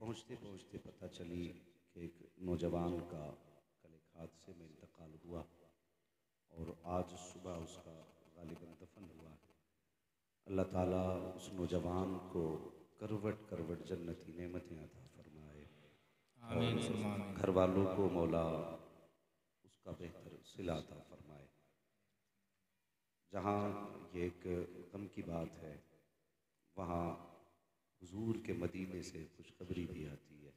पहुँचते पहुँचते पता चली कि एक नौजवान का कल एक हादसे में इंतकाल हुआ और आज सुबह उसका गालिबन दफन हुआ है। अल्लाह ताला उस नौजवान को करवट करवट जन्नती नेमतें अता फरमाए और घर वालों को मौला उसका बेहतर सिला अता फरमाए। जहाँ ये एक गम की बात है, वहाँ हुजूर के मदीने से खुशखबरी भी आती है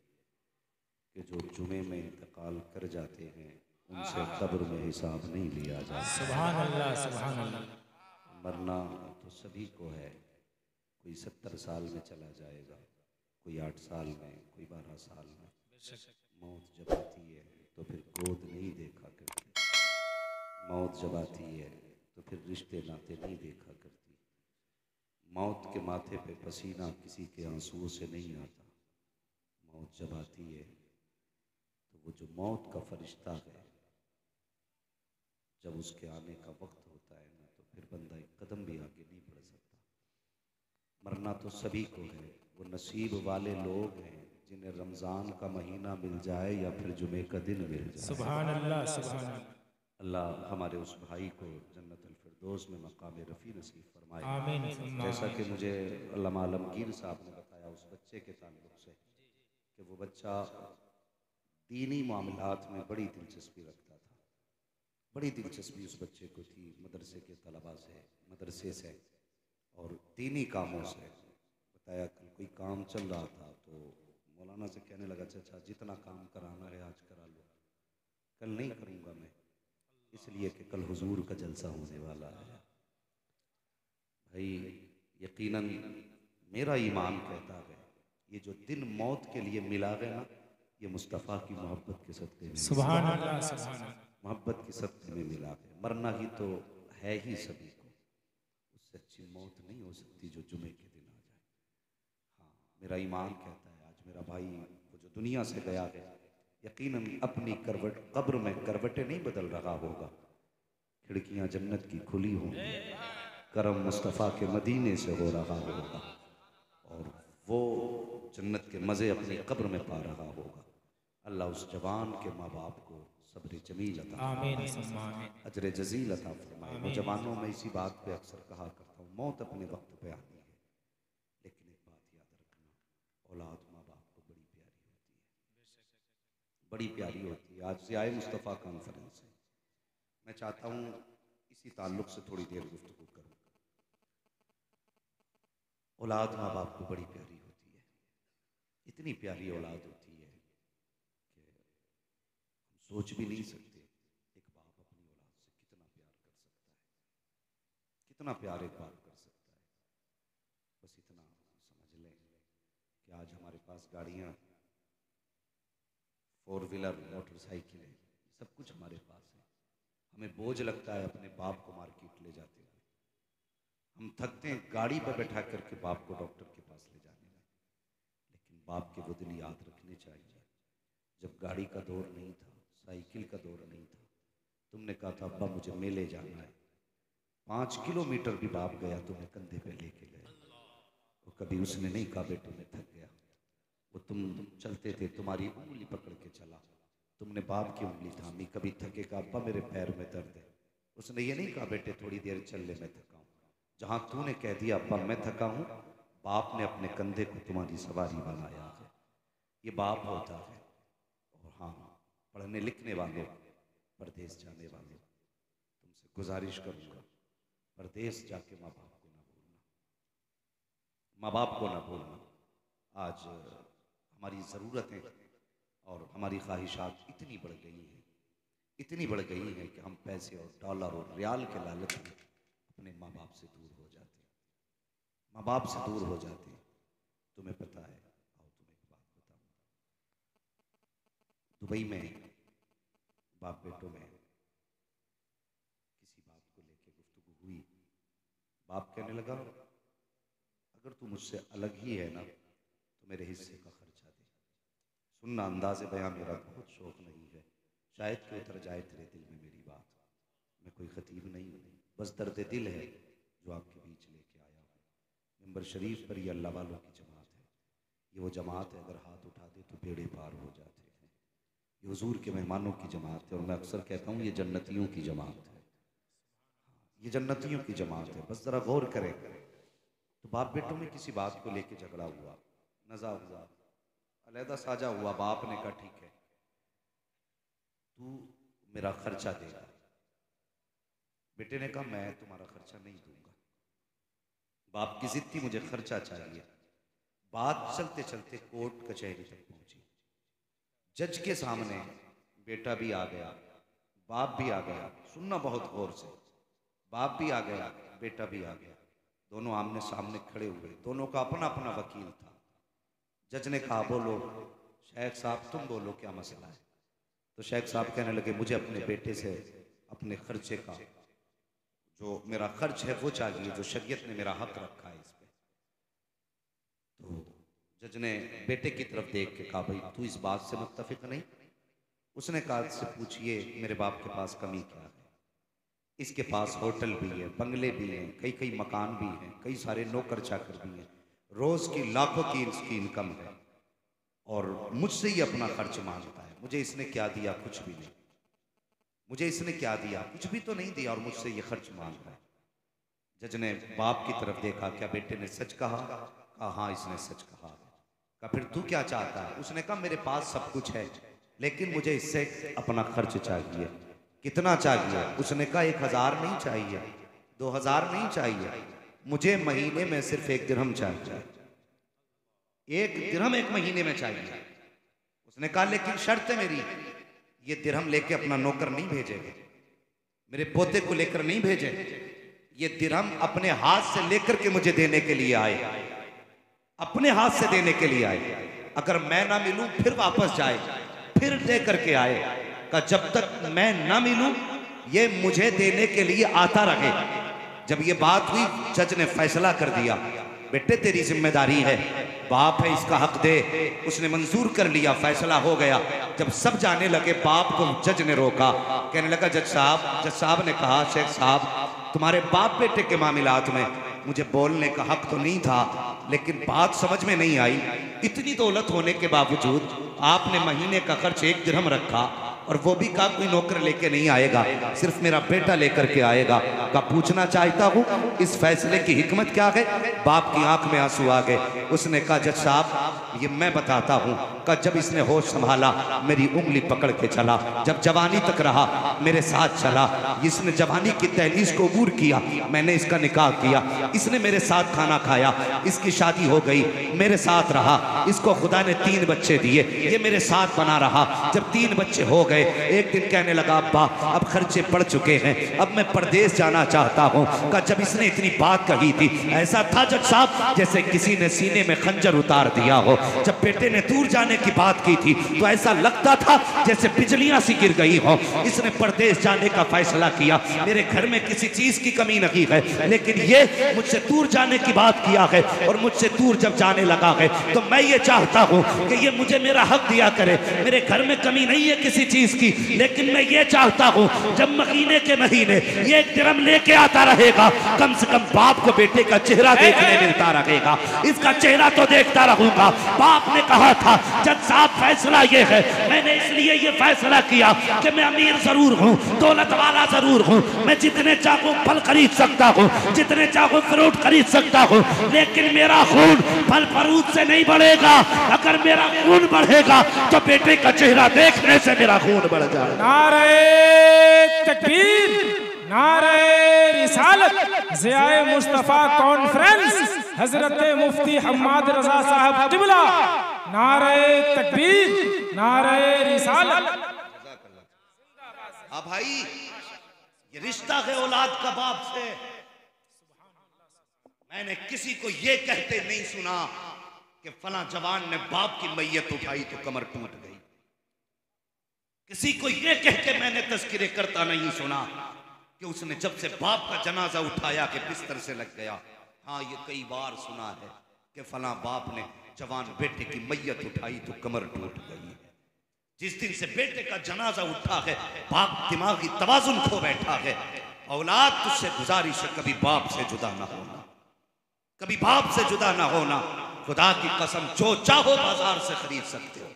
कि जो जुमे में इंतकाल कर जाते हैं उनसे कब्र में हिसाब नहीं लिया जाता। सुभान अल्लाह, सुभान अल्लाह। मरना तो सभी को है, कोई 70 साल में चला जाएगा, कोई 8 साल में, कोई 12 साल में। मौत जब आती है तो फिर गोद नहीं देखा करती, मौत जब आती है तो फिर रिश्ते नाते नहीं देखा करती। मौत के माथे पे पसीना किसी के आंसुओं से नहीं आता। मौत जब आती है तो वो जो मौत का फरिश्ता है, जब उसके आने का वक्त होता है ना, तो फिर बंदा एक कदम भी आगे नहीं बढ़ सकता। मरना तो सभी को है, वो नसीब वाले लोग हैं जिन्हें रमज़ान का महीना मिल जाए या फिर जुमे का दिन मिल जाए। सुभान अल्लाह, सुभान अल्लाह। अल्लाह हमारे उस भाई को जन्नतुल फिरदौस में मकाम रफ़ी नसीब फरमाए। आमीन। जैसा कि मुझे अल्लामा आलमगीर साहब ने बताया उस बच्चे के ताल्लुक़ से कि वो बच्चा दीनी मामलात में बड़ी दिलचस्पी रखता था। बड़ी दिलचस्पी उस बच्चे को थी मदरसे के तलबा से, मदरसे से और दीनी कामों से। बताया कल कोई काम चल रहा था तो मौलाना से कहने लगा, चाचा जितना काम कराना है आज करा लो, कल नहीं करूँगा मैं, इसलिए कि कल हुजूर का जलसा होने वाला है। भाई यकीनन मेरा ईमान कहता है ये जो दिन मौत के लिए मिला है ना, ये मुस्तफ़ा की मोहब्बत के सदक़े में, सुभान अल्लाह, सुभान अल्लाह। मोहब्बत के सदक़े में मिला है। मरना ही तो है ही सभी को, उससे अच्छी मौत नहीं हो सकती जो जुमे के दिन आ जाए। हाँ, मेरा ईमान कहता है आज मेरा भाई वो जो दुनिया से गया है, यकीनन अपनी करवट कब्र में करवटें नहीं बदल रहा होगा, खिड़कियां जन्नत की खुली होंगी, करम मुस्तफ़ा के मदीने से हो रहा होगा और वो जन्नत के मज़े अपनी कब्र में पा रहा होगा। अल्लाह उस जवान के माँ बाप को सब्र जमील अता फरमाए, अजर जजील अता फरमाए। वो जवानों में इसी बात पे अक्सर कहा करता हूँ, मौत अपने वक्त पे आनी है, लेकिन एक बात याद रखना, औलाद माँ बाप को बड़ी प्यारी होती है, बड़ी प्यारी होती है। आज ज़ियाए मुस्तफ़ा कॉन्फ्रेंस है, मैं चाहता हूँ इसी ताल्लुक़ से थोड़ी देर गुफ्तगू करूँ। औलाद माँ बाप को बड़ी प्यारी होती है, इतनी प्यारी औलाद होती है कि हम सोच भी नहीं सकते एक बाप अपनी औलाद से कितना प्यार कर सकता है, कितना प्यार एक बाप कर सकता है। बस इतना समझ लें कि आज हमारे पास गाड़ियाँ, 4 व्हीलर, मोटरसाइकिलें, सब कुछ हमारे पास है। हमें बोझ लगता है अपने बाप को मार्केट ले जाते हुए, हम थकते हैं गाड़ी पर बैठा करके बाप को डॉक्टर के पास ले जाने में, लेकिन बाप के वो दिन याद रखने चाहिए जब गाड़ी का दौर नहीं था, साइकिल का दौर नहीं था, तुमने कहा था अब्बा मुझे मेले जाना है, 5 किलोमीटर भी बाप गया तुम्हें कंधे पे लेके गया। वो कभी उसने नहीं कहा बेटे मैं थक गया, वो तुम चलते थे तुम्हारी उंगली पकड़ के चला, तुमने बाप की उंगली थामी, कभी थके का अब्बा मेरे पैर में दर्द है, उसने ये नहीं कहा बेटे थोड़ी देर चल ले मैं थका हूँ। जहाँ तूने कह दिया अब्बा मैं थका हूँ, बाप ने अपने कंधे को तुम्हारी सवारी बनाया है। ये बाप होता है। और हाँ, पढ़ने लिखने वालों, परदेश जाने वालों, तुमसे गुजारिश करूँगा परदेश जाके माँ बाप को ना भूलना, माँ बाप को ना भूलना। आज हमारी ज़रूरतें और हमारी ख्वाहिशात इतनी बढ़ गई हैं, इतनी बढ़ गई हैं कि हम पैसे और डॉलर और रियाल के लालच में अपने माँ बाप से दूर हो जाते हैं, माँ बाप से दूर हो जाते हैं। तुम्हें पता है, आओ तुम्हें एक बात बताऊँ, दुबई में बाप बेटों में किसी बात को लेके गुफ्तगू हुई, बाप कहने लगा अगर तू मुझसे अलग ही है ना तो मेरे हिस्से का खर्चा दे। सुनना अंदाज़े बयां मेरा बहुत शौक़ नहीं है, शायद कि उतर जाए तेरे दिल में मेरी बात, मैं कोई ख़तीब नहीं हूँ, बस दर्द दिल है जो आपके बीच लेके आया हूँ। मिंबर शरीफ पर ये अल्लाह वालों की जमात है, ये वो जमात है, अगर हाथ उठा दे तो बेड़े पार हो जाते हैं। ये हुजूर के मेहमानों की जमात है, और मैं अक्सर कहता हूँ ये जन्नतियों की जमात है, ये जन्नतियों की जमात है। बस ज़रा गौर करें। तो बाप बेटों में किसी बात को लेके झगड़ा हुआ, नज़ा हुआ, अलहदा साझा हुआ। बाप ने कहा ठीक है, तू मेरा खर्चा देगा। बेटे ने कहा मैं तुम्हारा खर्चा नहीं दूंगा। बाप की जिद थी, मुझे खर्चा चाहिए। बात चलते चलते कोर्ट कचहरी तक पहुंची। जज के सामने बेटा भी आ गया, बाप भी आ गया। सुनना बहुत गौर से। बाप भी आ गया, बेटा भी आ गया। दोनों आमने सामने खड़े हुए। दोनों का अपना अपना वकील था। जज ने कहा बोलो शेख साहब, तुम बोलो क्या मसला है। तो शेख साहब कहने लगे मुझे अपने बेटे से अपने खर्चे का जो मेरा खर्च है वो चाहिए, जो शरीयत ने मेरा हक रखा है इस पे। तो जज ने बेटे की तरफ देख के कहा भाई तू इस बात से मुत्तफिक नहीं। उसने कहा से पूछिए मेरे बाप के पास कमी क्या है। इसके पास होटल भी है, बंगले भी हैं, कई कई मकान भी हैं, कई सारे नौकर चाकर भी हैं, रोज की लाखों की इसकी इनकम है, और मुझसे ही अपना खर्च मांगता है। मुझे इसने क्या दिया? कुछ भी नहीं। मुझे इसने क्या दिया? कुछ भी तो नहीं दिया, और मुझसे ये खर्च मांग रहा है। जज ने बाप की तरफ देखा, क्या बेटे ने सच कहा? कहा हाँ इसने सच कहा। कहा फिर तू क्या चाहता है? उसने कहा मेरे पास सब कुछ है, लेकिन मुझे इससे अपना खर्च चाहिए। कितना चाहिए? उसने कहा 1000 नहीं चाहिए, 2000 नहीं चाहिए, मुझे महीने में सिर्फ 1 दिरहम चाहिए। 1 दिरहम 1 महीने में चाहिए। उसने कहा लेकिन शर्त है मेरी, ये दिरहम लेके अपना नौकर नहीं भेजेगा, मेरे पोते को लेकर नहीं भेजे। ये दिरहम अपने हाथ से लेकर के मुझे देने के लिए आए, अपने हाथ से देने के लिए आए। अगर मैं ना मिलूं फिर वापस जाए, फिर दे करके आए। का जब तक मैं ना मिलूं ये मुझे देने के लिए आता रहे। जब ये बात हुई जज ने फैसला कर दिया बेटे तेरी जिम्मेदारी है, बाप है इसका हक दे। उसने मंजूर कर लिया, फैसला हो गया। जब सब जाने लगे बाप को जज ने रोका। कहने लगा जज साहब ने कहा शेख साहब तुम्हारे बाप बेटे के मामलात में मुझे बोलने का हक तो नहीं था, लेकिन बात समझ में नहीं आई। इतनी दौलत होने के बावजूद आपने महीने का खर्च 1 दिरहम रखा, और वो भी कहा कोई नौकर लेके नहीं आएगा, सिर्फ मेरा बेटा लेकर के आएगा। का पूछना चाहता हूँ इस फैसले की हिकमत क्या है? बाप की आंख में आंसू आ गए। उसने कहा जज साहब ये मैं बताता हूँ। का जब इसने होश संभाला मेरी उंगली पकड़ के चला, जब जवानी तक रहा मेरे साथ चला, इसने जवानी की दहलीज को अबूर किया, मैंने इसका निकाह किया, इसने मेरे साथ खाना खाया, इसकी शादी हो गई, मेरे साथ रहा, इसको खुदा ने 3 बच्चे दिए, ये मेरे साथ बना रहा। जब 3 बच्चे हो गए एक दिन कहने लगा अब्बा अब खर्चे पड़ चुके हैं, अब मैं परदेश जाना चाहता हूँ। का जब इसने इतनी बात कही थी ऐसा था जज साहब जैसे किसी ने सीने में खंजर उतार दिया हो। जब बेटे ने दूर जाने की बात की थी तो ऐसा लगता था जैसे बिजलियां सी गिर गई हो। इसने परदेश जाने का फैसला किया। मेरे घर में किसी चीज की कमी नहीं है, लेकिन ये मुझसे दूर जाने की बात किया है, और मुझसे दूर जब जाने लगा है तो मैं ये चाहता हूँ कि ये मुझे मेरा हक दिया करे। मेरे घर में कमी नहीं है किसी चीज की, लेकिन मैं ये चाहता हूँ जब महीने के महीने ये 1 दिरहम लेके आता रहेगा, कम से कम बाप को बेटे का चेहरा देखने मिलता रहेगा, इसका चेहरा तो देखता रहूंगा। बाप ने कहा था जज साहब फैसला ये है, मैंने इसलिए ये फैसला किया कि मैं अमीर जरूर हूँ, दौलत वाला जरूर हूँ, मैं जितने चाहूँ फल खरीद सकता हूँ, जितने चाहूँ फ्रूट खरीद सकता हूँ, लेकिन मेरा खून फल फ्रूट से नहीं बढ़ेगा। अगर मेरा खून बढ़ेगा तो बेटे का चेहरा देखने से मेरा खून बढ़ जाए। नारे तकबीर, नारे रिसालत, ज़ियाए मुस्तफ़ा कॉन्फ्रेंस, हजरत मुफ्ती हम्माद रजा साहब क़िबला। नारे तकबीर, नारे रिसालत। हाँ भाई ये रिश्ता है औलाद का बाप से। मैंने किसी को ये कहते नहीं सुना कि फला जवान ने बाप की मैयत उठाई तो कमर टूट गई। किसी को ये कह के मैंने तस्किरे करता नहीं सुना कि उसने जब से बाप का जनाजा उठाया कि बिस्तर से लग गया। हाँ ये कई बार सुना है कि फला बाप ने जवान बेटे की मैयत उठाई तो कमर टूट गई है। जिस दिन से बेटे का जनाजा उठा है बाप दिमागी तवाजुन खो बैठा है। औलाद तुझसे गुजारिश है कभी बाप से जुदा ना होना, कभी बाप से जुदा ना होना। खुदा की कसम, जो चाहो बाजार से खरीद सकते हो,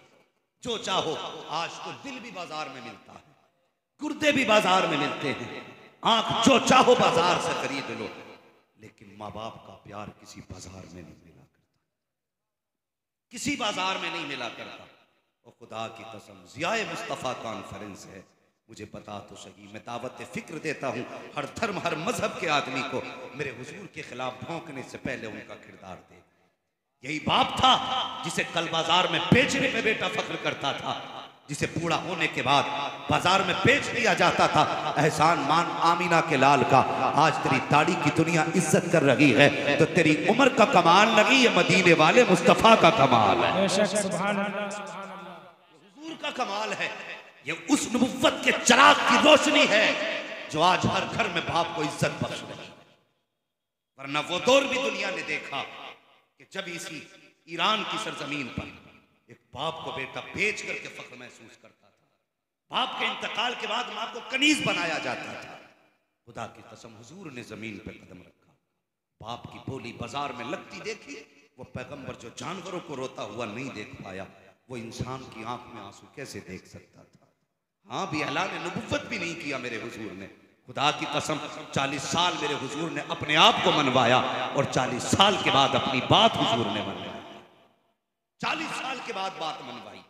जो चाहो। आज तो दिल भी बाजार में मिलता है, गुर्दे भी बाजार में मिलते हैं, आंख जो चाहो बाजार से खरीद लो, लेकिन माँ बाप का प्यार किसी बाजार में नहीं मिला करता, किसी बाजार में नहीं मिला करता। और खुदा की कसम, ज़ियाए मुस्तफ़ा कॉन्फ्रेंस है, मुझे बता तो सही, मैं दावत फिक्र देता हूँ हर धर्म हर मजहब के आदमी को, मेरे हुजूर के खिलाफ भौंकने से पहले उनका किरदार दे। यही बाप था जिसे कल बाजार में बेचने पे बेटा फख्र करता था, जिसे बूढ़ा होने के बाद बाजार में बेच दिया जाता था। एहसान मान आमीना के लाल का, आज तेरी दाढ़ी की दुनिया इज्जत कर रही है तो तेरी उम्र का कमाल नहीं, ये मदीने वाले मुस्तफा का कमाल है, हुजूर का कमाल है। ये उस नबुव्वत के चिराग की रोशनी है जो आज हर घर में बाप को इज्जत बख्श रही। वरना वो दौर भी दुनिया ने देखा कि जब इसी ईरान की सरजमीन पर एक बाप को बेटा बेच करके फख्र महसूस करता था, बाप के इंतकाल के बाद मां को कनीज बनाया जाता था। खुदा की कसम, हुजूर ने जमीन पर कदम रखा, बाप की बोली बाजार में लगती देखी। वो पैगंबर जो जानवरों को रोता हुआ नहीं देख पाया, वो इंसान की आंख में आंसू कैसे देख सकता था। हाँ भी ऐलान नबुव्वत भी नहीं किया मेरे हुजूर ने। खुदा की कसम, 40 साल मेरे हुजूर ने अपने आप को मनवाया और 40 साल के बाद अपनी बात हुजूर ने मनवाई। 40 साल के बाद बात मनवाई।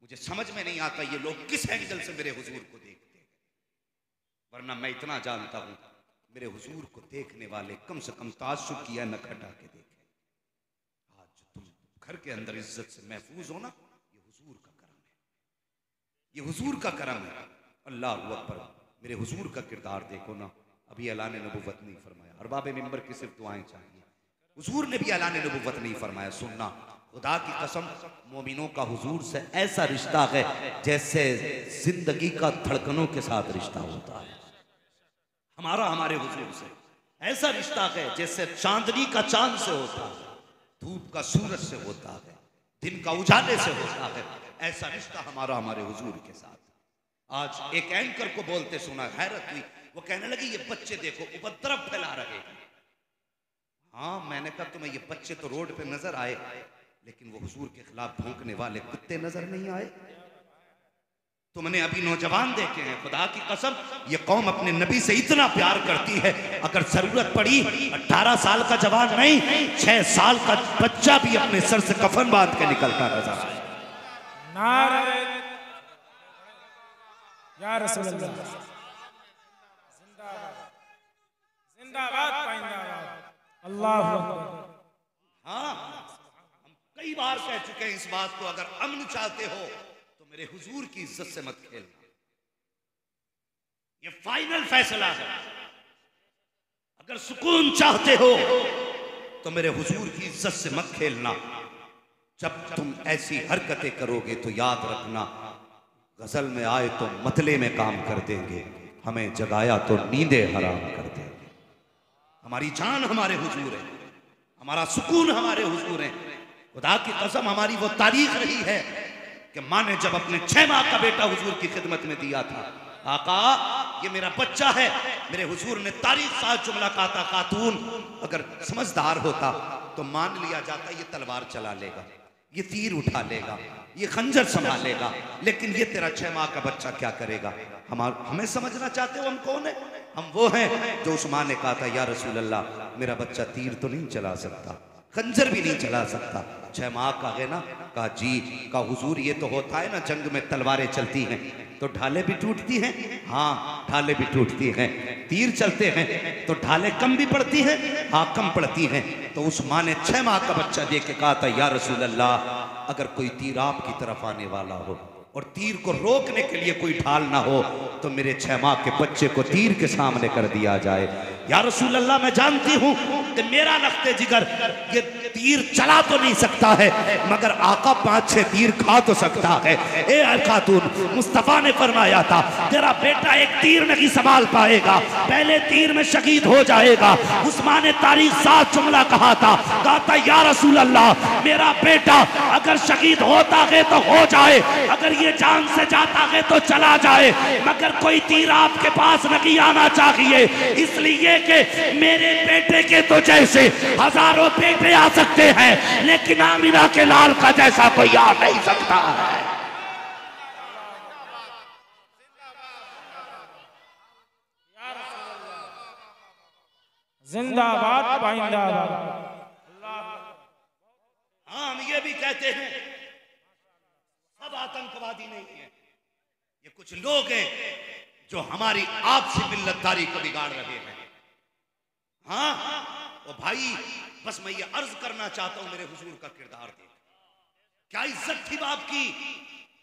मुझे समझ में नहीं आता ये लोग किस एंगल से मेरे हुजूर को देखते हैं, वरना मैं इतना जानता हूं मेरे हुजूर को देखने वाले कम से कम ताज्जुब किया न खटा के देखें। आज तुम घर के अंदर इज्जत से महफूज हो ना, ये हुजूर का करम है, ये हुजूर का करम है। अल्लाह अकबर, मेरे हुजूर का किरदार देखो ना। अभी ऐलान नबुव्वत नहीं फरमाया, अरबाब मिंबर की सिर्फ दुआएं चाहिए। हुजूर ने भी ऐलान नबुव्वत नहीं फरमाया। सुनना, खुदा की कसम, मोमिनों का हुजूर से ऐसा रिश्ता है जैसे जिंदगी का धड़कनों के साथ रिश्ता होता है। हमारा हमारे हुजूर से ऐसा रिश्ता है जैसे चांदनी का चांद से होता है, धूप का सूरज से होता है, दिन का उजाले से होता है। ऐसा रिश्ता हमारा हमारे हुजूर के साथ। आज एक एंकर को बोलते सुना, हैरत हुई, वो कहने लगी ये बच्चे देखो उपद्रव फैला रहे हैं। हाँ, मैंने कहा तुम्हें ये बच्चे तो रोड पे नजर आए, लेकिन वो हुजूर के खिलाफ भौंकने वाले कुत्ते नजर नहीं आए। तुमने अभी नौजवान देखे हैं, खुदा की कसम, ये कौम अपने नबी से इतना प्यार करती है, अगर जरूरत पड़ी 18 साल का जवान नहीं, 6 साल का बच्चा भी अपने सर से कफन बांध के निकलता नजर आए। नारे या रसूल अल्लाह, जिंदाबाद जिंदाबाद पाइंदाबाद, अल्लाह अकबर। हाँ, हम कई बार कह चुके हैं इस बात को, अगर अमन चाहते हो तो मेरे हुजूर की इज्जत से मत खेलना। ये फाइनल फैसला है। अगर सुकून चाहते हो तो मेरे हुजूर की इज्जत से मत खेलना। जब तुम ऐसी हरकतें करोगे तो याद रखना, गजल में आए तो मतले में काम कर देंगे, हमें जगाया तो नींदें हराम कर देंगे। हमारी जान हमारे हुजूर है, हमारा सुकून हमारे हुजूर है। खुदा की कसम, हमारी वो तारीख रही है कि माँ ने जब अपने 6 माह का बेटा हुजूर की खिदमत में दिया था, आका ये मेरा बच्चा है, मेरे हुजूर ने तारीख साथ जुमला कहा था, खातून अगर समझदार होता तो मान लिया जाता ये तलवार चला लेगा, ये तीर उठा लेगा, ये खंजर संभालेगा, लेकिन ये तेरा 6 माह का बच्चा क्या करेगा। हमें समझना चाहते हो हम कौन है? हम वो हैं जो उस माँ ने कहा था, या रसूल अल्लाह मेरा बच्चा तीर तो नहीं चला सकता, खंजर भी नहीं चला सकता। 6 माह का है ना? कहा जी। का हुजूर ये तो होता है ना, जंग में तलवारें चलती हैं तो ढालें भी टूटती हैं। हाँ, ढालें भी टूटती हैं। तीर चलते हैं तो ढालें कम भी पड़ती हैं। हाँ, कम पड़ती हैं। तो उस माँ ने 6 माह का बच्चा देख के कहा था, या रसूल अल्लाह अगर कोई तीर आपकी तरफ आने वाला हो और तीर को रोकने के लिए कोई ढाल ना हो तो मेरे 6 माह के बच्चे को तीर के सामने कर दिया जाए। या रसूल अल्लाह मैं जानती हूँ कि मेरा लख्ते जिगर ये तीर चला तो नहीं सकता है, मगर आका 5-6 तीर खा तो सकता है। ए खातून, मुस्तफ़ा ने फरमाया था तेरा बेटा एक तीर नहीं संभाल पाएगा, पहले तीर में शहीद हो जाएगा। उस्मान ने तारीख साथ जुमला कहा था या रसूल अल्लाह मेरा बेटा अगर शहीद होता है तो हो जाए, अगर ये जान से जाता है तो चला जाए, मगर कोई तीर आपके पास नहीं आना चाहिए, इसलिए कि मेरे बेटे के तो जैसे हजारों बेटे आ सकते हैं, लेकिन आमिना के लाल का जैसा कोई आ नहीं सकता है। जिंदाबाद पाइंदाबाद। हाँ, हम ये भी कहते हैं सब आतंकवादी नहीं है, ये कुछ लोग हैं जो हमारी आपसी मिल्लतदारी को बिगाड़ रहे हैं। हाँ, ओ भाई, बस मैं ये अर्ज करना चाहता हूं, मेरे हुजूर का किरदार देख, क्या इज्जत थी बाप की,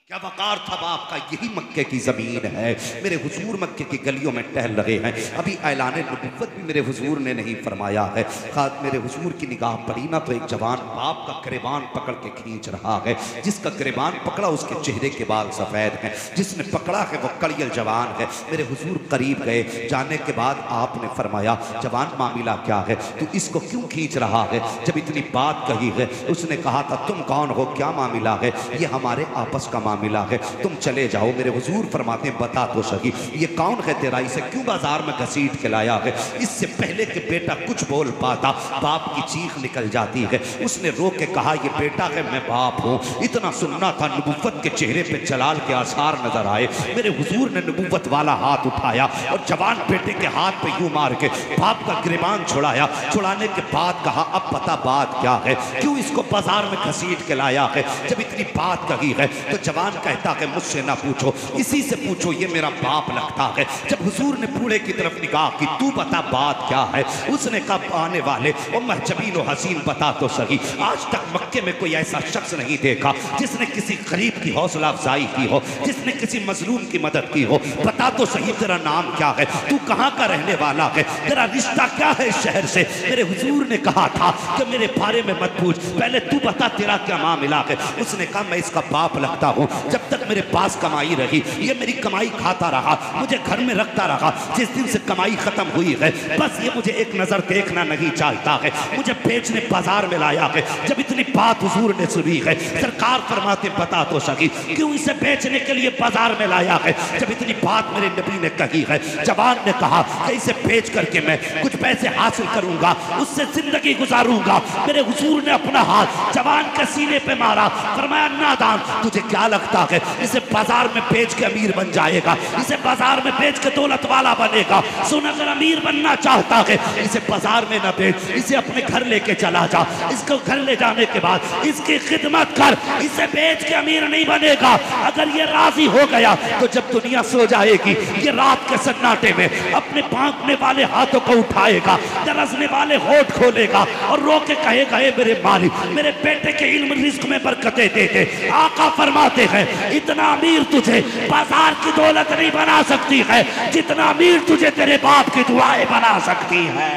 क्या वकार था बाप का। यही मक्के की जमीन है। मेरे हुजूर मक्के की गलियों में टहल रहे हैं। अभी ऐलान नबुव्वत भी मेरे हुजूर ने नहीं फरमाया है। खास मेरे हुजूर की निगाह पड़ी ना तो एक जवान बाप का गिरबान पकड़ के खींच रहा है। जिसका गिरबान पकड़ा उसके चेहरे के बाल सफेद हैं, जिसने पकड़ा है वो कड़ियल जवान है। मेरे हुजूर करीब गए, जाने के बाद आपने फरमाया, जवान मामला क्या है, तू इसको क्यों खींच रहा है। जब इतनी बात कही है, उसने कहा था, तुम कौन हो, क्या मामला है। ये हमारे आपस का मिला है, तुम चले जाओ। मेरे हुजूर फरमाते हैं, बता तो सही ये कौन है तेरा, इसे क्यों बाजार में घसीट के लाया है। इससे पहले कि बेटा कुछ बोल पाता, बाप की चीख निकल जाती है। उसने रो के कहा, ये बेटा है, मैं बाप हूं। इतना सुनना था, नबुव्वत के चेहरे पे जलाल के आसार नजर आए। मेरे हुजूर ने नबुव्वत वाला हाथ उठाया और जवान बेटे के हाथ पे यूं मार के बाप का गिरबान छुड़ाया। छुड़ाने के बाद कहा, अब पता बात क्या है, क्यों इसको बाजार में घसीट के लाया है। जब इतनी बात कही है तो जवान कहता है, मुझसे ना पूछो, इसी से पूछो, ये मेरा बाप लगता है। जब हुजूर ने बूढ़े की तरफ निगाह की, तू बता बात क्या है। उसने कहा, आने वाले ओ महजबीन व हसीन, बता तो सही, आज तक मक्के में कोई ऐसा शख्स नहीं देखा जिसने किसी गरीब की हौसला अफजाई की हो, जिसने किसी मजलूम की मदद की हो। बता तो सही, तेरा नाम क्या है, तू कहाँ का रहने वाला है, तेरा रिश्ता क्या है इस शहर से। मेरे हुजूर ने कहा था कि मेरे बारे में मत पूछ, पहले तू बता तेरा क्या मामला है। उसने कहा, मैं इसका बाप लगता हूँ। जब तक मेरे पास कमाई रही, ये मेरी कमाई खाता रहा, मुझे घर में रखता रहा। जिस दिन से कमाई खत्म हुई है, बस ये मुझे एक नजर देखना नहीं चाहता है, मुझे बेचने बाजार में लाया है। जब इतनी बात हुजूर ने सुनी है, सरकार फरमाते, बता तो सही, क्यों इसे बेचने के लिए बाजार में लाया है। जब इतनी बात मेरे नबी ने कही है, जवान ने कहा कि इसे बेच करके मैं कुछ पैसे हासिल करूंगा, उससे जिंदगी गुजारूंगा। मेरे हुजूर ने अपना हाथ जवान के सीने पे मारा, फरमाया, नादान, तुझे क्या लगता है इसे बाजार में बेच के अमीर बन जाएगा, इसे बाजार में बेच के दौलत वाला बनेगा। सुन, अगर अमीर बनना चाहता है, इसे बाजार में न बेच, इसे अपने घर लेके चला जा। इसको घर ले जाने के बाद इसकी खिदमत कर, इसे बेच के अमीर नहीं बनेगा। अगर ये राजी हो गया तो जब दुनिया सो जाएगी, ये रात के सन्नाटे में अपने भागने वाले हाथों को उठाएगा, दरसने वाले होठ खोलेगा और रो के कहेगा, हे मेरे मालिक, मेरे बेटे के इल्म रिस्क में बरकतें दे दे। आका फरमाते हैं, इतना अमीर तुझे बाजार की दौलत नहीं बना सकती है जितना अमीर तुझे तेरे बाप की दुआएं बना सकती है।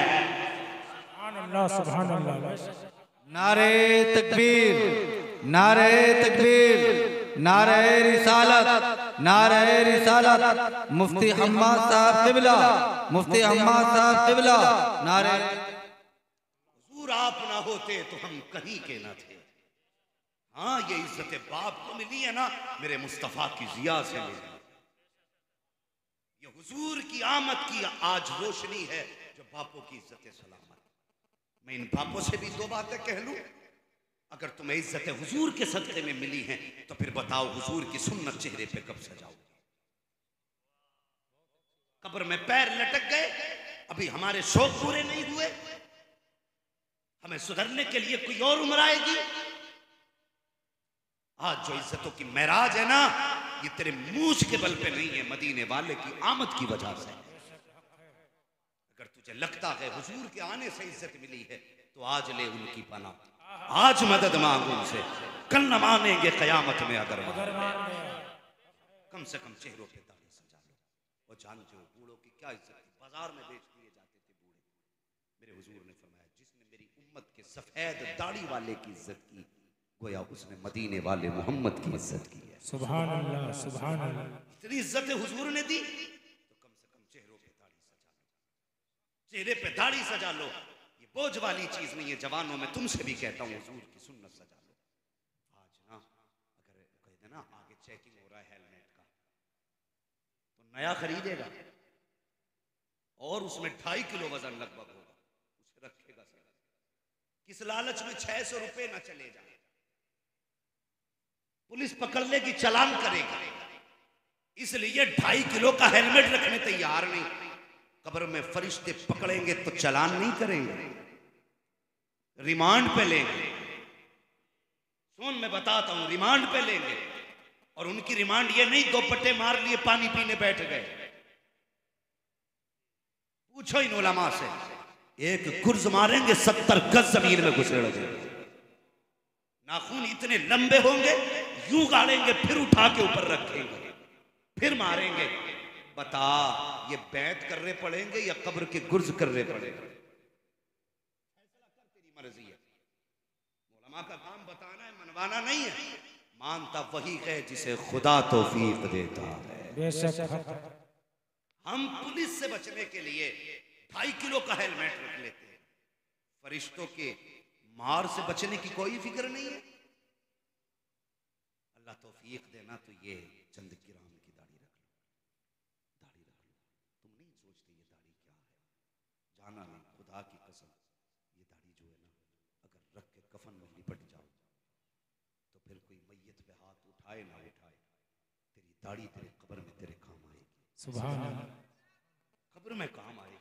सुभान अल्लाह। नारे तकबीर, नारे तकबीर, नारे रिसालत, नारे रिसालत। मुफ्ती हम्माद साहब क़िबला, मुफ्ती हम्माद साहब क़िबला, नारे। हुजूर आप ना होते तो हम कहीं के ना थे। हाँ, ये इज्जत बाप को मिली है ना, मेरे मुस्तफा की जिया से मिली। ये हुजूर की आमद की आज रोशनी है जो बापों की इज्जत सलामत। मैं इन बापों से भी दो बातें कह लूं, अगर तुम्हें इज्जत हुजूर के सदक़े में मिली है तो फिर बताओ, हुजूर की सुन्नत चेहरे पे कब सजाओ। कब्र में पैर लटक गए, अभी हमारे शौक पूरे नहीं हुए, हमें सुधरने के लिए कोई और उम्र आएगी। आज जो इज्जतों की महराज है ना, ये तेरे मूछ के बल पे नहीं है, मदीने वाले की आमद की वजह से। अगर तुझे लगता है हुजूर के आने से इज्जत मिली है तो आज ले उनकी पनाह, आज मदद मांग उनसे, कल न मानेंगे कयामत में अगर कम से कम चेहरों पे दाढ़ी सजा लो। और जानते हो बूढ़ों की क्या इज्जत थी, बाजार में बेच दिए जाते थे बूढ़े। मेरे हुजूर ने फरमाया, जिसने मेरी उम्मत के सफेद दाढ़ी वाले की इज्जत की, गोया उसने मदीने वाले मोहम्मद की इज्जत की है। सुभान अल्लाह, सुभान अल्लाह। इतनी इज्जत हुजूर ने दी तो कम से कम चेहरों पे दाढ़ी सजा लो, चेहरे पे दाढ़ी सजा लो। ये बोझ वाली चीज नहीं है। जवानों में तुमसे भी कहता हूँ, हुजूर की सुन्नत सजा लो। आज ना अगर कह देना आगे चेकिंग हो रहा है हेलमेट का, तो नया खरीदेगा और उसमें 2.5 किलो वजन लगभग होगा, उसे रखेगा सर, किस लालच में 600 रुपए ना चले जाए, पुलिस पकड़ लेगी, चालान करेगी, इसलिए 2.5 किलो का हेलमेट रखने तैयार नहीं। कब्र में फरिश्ते पकड़ेंगे तो चालान नहीं करेंगे, रिमांड पे लेंगे। सुन, मैं बताता हूं, रिमांड पे लेंगे। और उनकी रिमांड ये नहीं 2 पट्टे मार लिए पानी पीने बैठ गए। पूछो इन उलमा से, एक गुर्ज मारेंगे 70 गज जमीन में घुसेड़ देंगे। नाखून इतने लंबे होंगे, यूं गाड़ेंगे, फिर उठा के ऊपर रखेंगे, फिर मारेंगे। बता, ये बैत करने पड़ेंगे या कब्र के गुर्ज करने पड़ेंगे? फैसला कर, तेरी मर्जी है। उलमा का काम बताना है, मनवाना नहीं है। मानता वही है जिसे खुदा तौफीक देता है। बेशक हम पुलिस से बचने के लिए 2.5 किलो का हेलमेट रख लेते हैं, फरिश्तों के मार से बचने की कोई फिक्र नहीं है। अल्लाह तौफीक देना तो ये चंद किराम की दाढ़ी रख लो, दाढ़ी रख लो। तुम नहीं सोचते ये दाढ़ी क्या है, जाना नहीं। खुदा की कसम, ये दाढ़ी जो है ना, अगर रख के कफन में लिपट जाओ तो फिर कोई मैयत पे हाथ उठाए ना उठाए, तेरी दाढ़ी तेरे कब्र में तेरे काम आएगी। सुभान अल्लाह। कब्र में काम आएगी।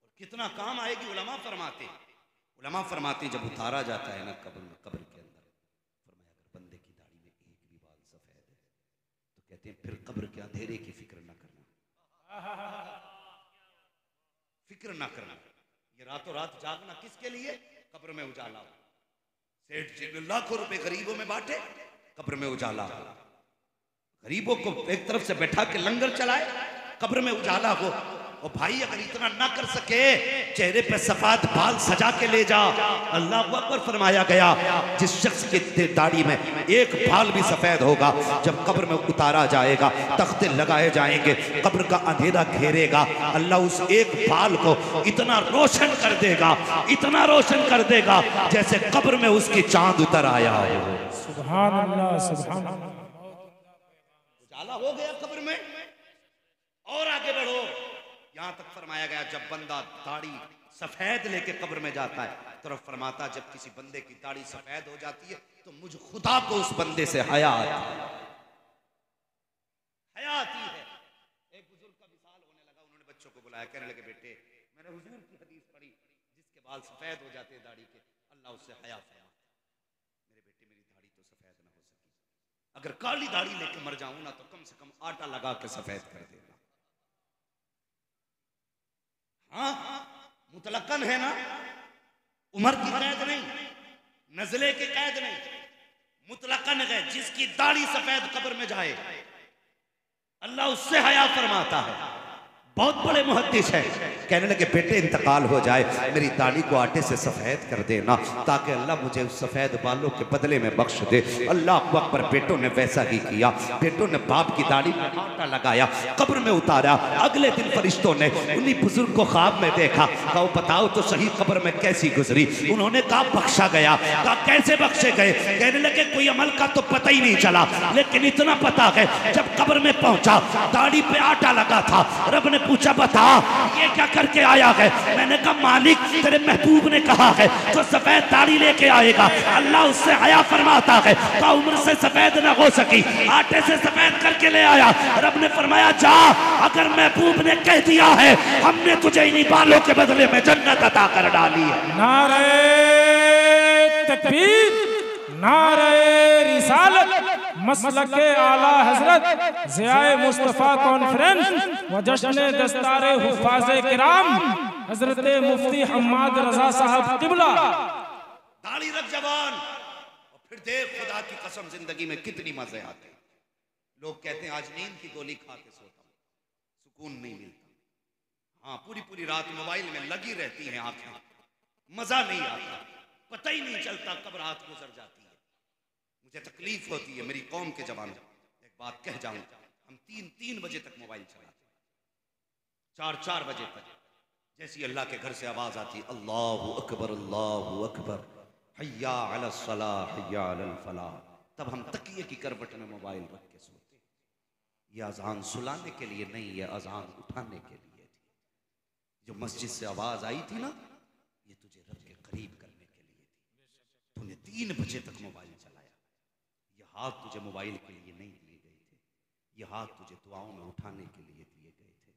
और कितना काम आएगी, उलमा फरमाते जब उतारा जाता है ना कब्र में, कब्र के अंदर, फरमाया अगर बंदे की दाढ़ी में एक भी बाल सफेद है तो कहते हैं फिर कब्र के अंधेरे की फिक्र ना करना, फिक्र ना करना। ये रातों रात जागना किसके लिए? कब्र में उजाला हो। सेठ जी ने लाखों रुपए गरीबों में बांटे, कब्र में उजाला हो। गरीबों को एक तरफ से बैठा के लंगर चलाए, कब्र में उजाला हो। और भाई अगर इतना ना कर सके, चेहरे पे सफेद बाल सजा के ले जा। अल्लाह अकबर फरमाया गया, जिस शख्स की दाढ़ी में एक बाल भी सफेद होगा, जब कब्र में उतारा जाएगा, तख्ते लगाए जाएंगे, कब्र का अंधेरा घेरेगा, अल्लाह उस एक बाल को इतना रोशन कर देगा, इतना रोशन कर देगा जैसे कब्र में उसकी चांद उतर आया हो। सुभान अल्लाह, सुभान अल्लाह। उजाला हो गया कब्र में। और आगे बढ़ो, यहां तक फरमाया गया जब बंदा दाढ़ी सफेद लेके कब्र में जाता है, तो फरमाता जब किसी बंदे की दाढ़ी सफेद हो जाती है तो मुझ खुदा को उस बंदे से हया आती है, हया आती है। एक बुजुर्ग का विसाल होने लगा, उन्होंने बच्चों को बुलाया, कहने लगे बेटे मैंने हुजूर की हदीस पढ़ी, जिसके बाल सफेद हो जाते हैं दाढ़ी के, अल्लाह उससे हया फरमाता है। मेरे बेटे मेरी दाढ़ी तो सफेद ना हो सकी, अगर काली दाढ़ी लेके मर जाऊं ना तो कम से कम आटा लगा के सफेद कर देगा। हाँ, मुतलक्कन है ना, उम्र की कैद नहीं, नजले की कैद नहीं, मुतलक्कन है। जिसकी दाढ़ी सफेद कब्र में जाए अल्लाह उससे हया फरमाता है। बहुत बड़े मुहद्दिस है, कहने लगे बेटे इंतकाल हो जाए, मेरी दाढ़ी को आटे से सफेद कर देना, ताकि अल्लाह मुझे उस सफेद बालों के बदले में बख्श दे। अल्लाह अकबर। बेटों ने वैसा ही किया, बेटों ने बाप की दाढ़ी में आटा लगाया, कब्र में उतारा। अगले दिन फरिश्तों ने उन्हीं बुजुर्ग को ख्वाब में देखा, कहा बताओ तो सही कब्र में कैसी गुजरी। उन्होंने कहा बख्शा गया। कहा कैसे बख्शे गए? कहने लगे कोई अमल का तो पता ही नहीं चला, लेकिन इतना पता है जब कब्र में पहुंचा दाढ़ी पे आटा लगा था। रब ने पूछा बता ये क्या करके आया है? मैंने कहा मालिक तेरे महबूब ने कहा है जो सफेद दाढ़ी लेके आएगा अल्लाह उससे हया फरमाता है। तो उम्र से सफेद ना हो सकी, आटे से सफेद करके ले आया। रब ने फरमाया जा, अगर महबूब ने कह दिया है हमने तुझे इन्हीं बालों के बदले में जन्नत अता कर डाली है। नारे तकबीर, नारे रिसालत, मसलके आला हजरत ज़ियाए मुस्तफ़ा कॉन्फ्रेंस व जश्न दस्तारे हुफ़ाज़े किराम हजरत मुफ्ती हम्माद रजा साहब किबला। दाढ़ी रख जवान, और फिर देख खुदा की कसम जिंदगी में कितनी मजे आते हैं। लोग कहते हैं आज नींद की गोली खा के सोता हूं, सुकून नहीं मिलता। हाँ, पूरी पूरी रात मोबाइल में लगी रहती हैं आंखें, मजा नहीं आता, पता ही नहीं चलता कब रात गुजर जाती है। मुझे तकलीफ होती है, मेरी कौम के जवान, एक बात कह जाऊं, हम 3-3 बजे तक मोबाइल चलाते, 4-4 बजे तक। जैसी अल्लाह के घर से आवाज आती अल्लाहु अकबर, अल्लाहु अकबर, हय्या अला सलाह, हय्या अल फलाह, तब हम तकिए की करवट में मोबाइल रख के सोते। ये अजान सुलाने के लिए नहीं, ये अजान उठाने के लिए थी। जो मस्जिद से आवाज आई थी ना, ये तुझे रब के करीब करने के लिए थी। 3 बजे तक मोबाइल चलाया। ये हाथ तुझे मोबाइल के लिए नहीं दिए गए थे, ये हाथ तुझे दुआओं में उठाने के लिए दिए गए थे।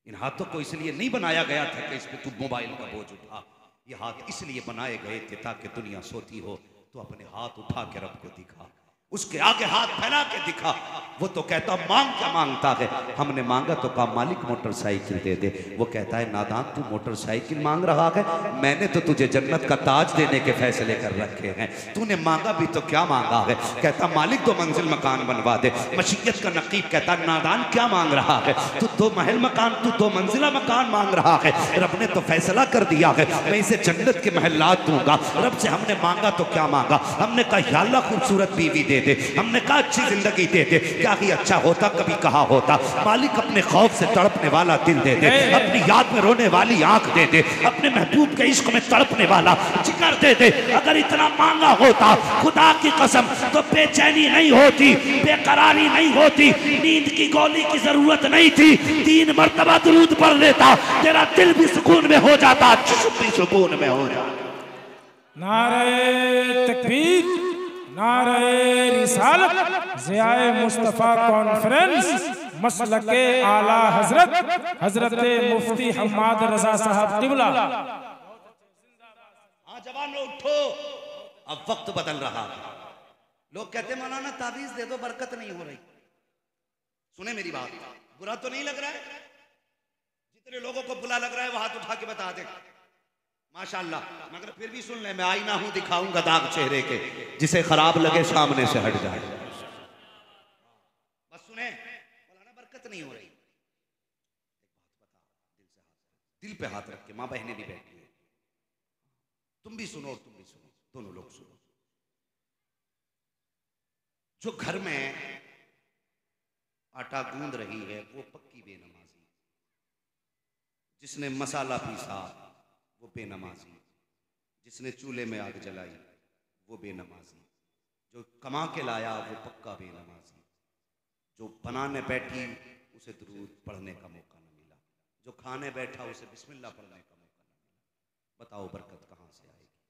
इन हाथों को इसलिए नहीं बनाया गया था कि इस पे तू मोबाइल का बोझ उठा। ये हाथ इसलिए बनाए गए थे ताकि दुनिया सोती हो तो अपने हाथ उठा के रब को दिखा, उसके आगे हाथ फैला के दिखा। वो तो कहता मांग क्या मांगता है, हमने मांगा तो कहा मालिक मोटरसाइकिल दे दे। वो कहता है नादान तू मोटरसाइकिल मांग रहा है, मैंने तो तुझे जन्नत का ताज देने के फैसले कर रखे हैं, तूने मांगा भी तो क्या मांगा है। कहता मालिक 2 मंजिल मकान बनवा दे। मशीयत का नकीब कहता नादान क्या मांग रहा है, तू 2 महल मकान, तू 2 मंजिला मकान मांग रहा है। रब ने तो फैसला कर दिया है मैं इसे जन्नत के महलात दूंगा। रब से हमने मांगा तो क्या मांगा, हमने कहा या अल्लाह खूबसूरत बीवी दे दे, हमने कहा अच्छी जिंदगी दे दे। क्या ही अच्छा होता कभी कहा होता। मालिक अपने खौफ से तड़पने वाला दिल दे दे, अपनी याद में रोने वाली आंख दे दे, अपने महबूब के इश्क में तड़पने वाला जिगर दे दे। अगर इतना मांगा होता खुदा की कसम तो बेचैनी नहीं होती, बेकरारी नहीं होती, नींद की गोली की जरूरत नहीं थी। 3 मरतबा दुरूद पढ़ लेता, तेरा दिल भी सुकून में हो जाता, जिस्म भी सुकून में हो जाता। नारे तकबीर, नारे रिसालत, ज़ियाए मुस्तफ़ा कॉन्फ्रेंस, मसलके आला हजरत हजरत मुफ्ती हम्माद रजा साहब क़िबला। हाँ जवानों उठो, अब वक्त बदल रहा है। लोग कहते मौलाना ताबीज दे दो बरकत नहीं हो रही। सुने मेरी बात, बुरा तो नहीं लग रहा है? जितने लोगों को बुरा लग रहा है वो हाथ उठा के बता दे माशाअल्लाह। मगर फिर भी सुन ले, मैं आईना हूं दिखाऊंगा दाग चेहरे के, जिसे खराब लगे सामने से हट जाए। बस सुने मौलाना बरकत नहीं हो रही। एक बात बता, दिल पे हाथ रख के, माँ बहनें भी बैठी है, तुम भी सुनो और तुम भी सुनो, दोनों लोग सुनो। जो घर में आटा गूंद रही है वो पक्की बेनमाजी, जिसने मसाला पीसा वो बेनमाजी, जिसने चूल्हे में आग जलाई वो बेनमाजी, जो कमा के लाया वो पक्का बेनमाजी, जो बनाने बैठी उसे दुरूद पढ़ने का मौका न मिला, जो खाने बैठा उसे बिस्मिल्लाह पढ़ने का मौका न मिला। बताओ बरकत कहाँ से आएगी,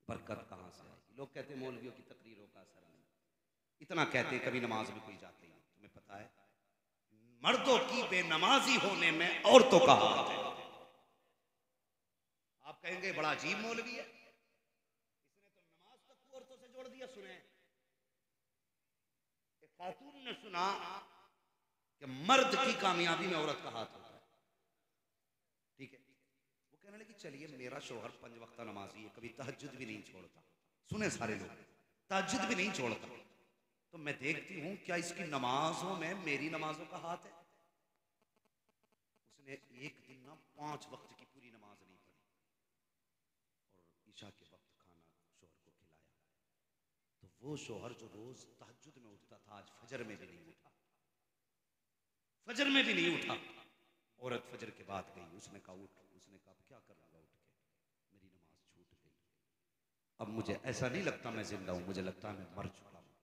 बरकत कहाँ से आएगी? लोग कहते मौलवियों की तकरीरों का असर नहीं, इतना कहते कभी नमाज में कोई जाते नहीं। तुम्हें पता है मर्दों की बेनमाजी होने में औरतों का हाथ है। आप कहेंगे बड़ा अजीब मौलवी है, इसने तो नमाज तक औरतों से जोड़ दिया। सुने, एक खातून ने सुना कि मर्द की कामयाबी में औरत का हाथ होता है। ठीक है, वो कहने लगी चलिए मेरा शौहर 5 वक्त नमाजी है, कभी तहज्जुद भी नहीं छोड़ता। सुने सारे लोग, तहज्जुद भी नहीं छोड़ता, तो मैं देखती हूं क्या इसकी नमाजों में मेरी नमाजों का हाथ है। उसने एक दिन ना 5 वक्त की पूरी नमाज नहीं पढ़ी और ईशा के वक्त खाना शौहर को खिलाया। तो वो शौहर जो रोज तहज्जुद में उठता था आज फजर में भी नहीं उठा, फजर में भी नहीं उठा। औरत फजर के बाद गई, उसने कहा उठ, उसने कहा क्या कर लूंगा उठ के, मेरी नमाज छूट गई। अब मुझे ऐसा नहीं लगता मैं जिंदा हूं, मुझे लगता है मैं मर चुका हूं,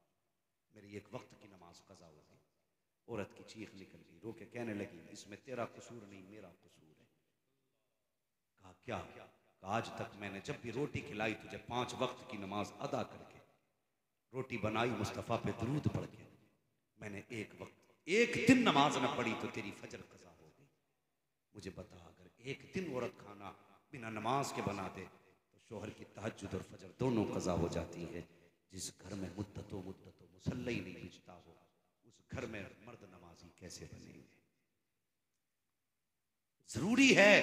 मेरी एक वक्त की नमाज कज़ा हो गई। औरत की चीख निकल गई, रो के कहने लगी इसमें तेरा कसूर नहीं मेरा कसूर है। कहा क्या? कहा आज तक मैंने जब भी रोटी खिलाई तुझे 5 वक्त की नमाज अदा करके, रोटी बनाई मुस्तफ़ा पे दुरूद पढ़ के, मैंने एक दिन नमाज न पढ़ी तो तेरी फजर कज़ा हो गई। मुझे बता अगर एक दिन औरत खाना बिना नमाज के बना दे तो शौहर की तहज्जुद और फजर दोनों कज़ा हो जाती है। जिस घर में मुद्दतों मुसल्ला ही नहीं बिछता हो उस घर में मर्द नमाजी कैसे बनेंगे? जरूरी है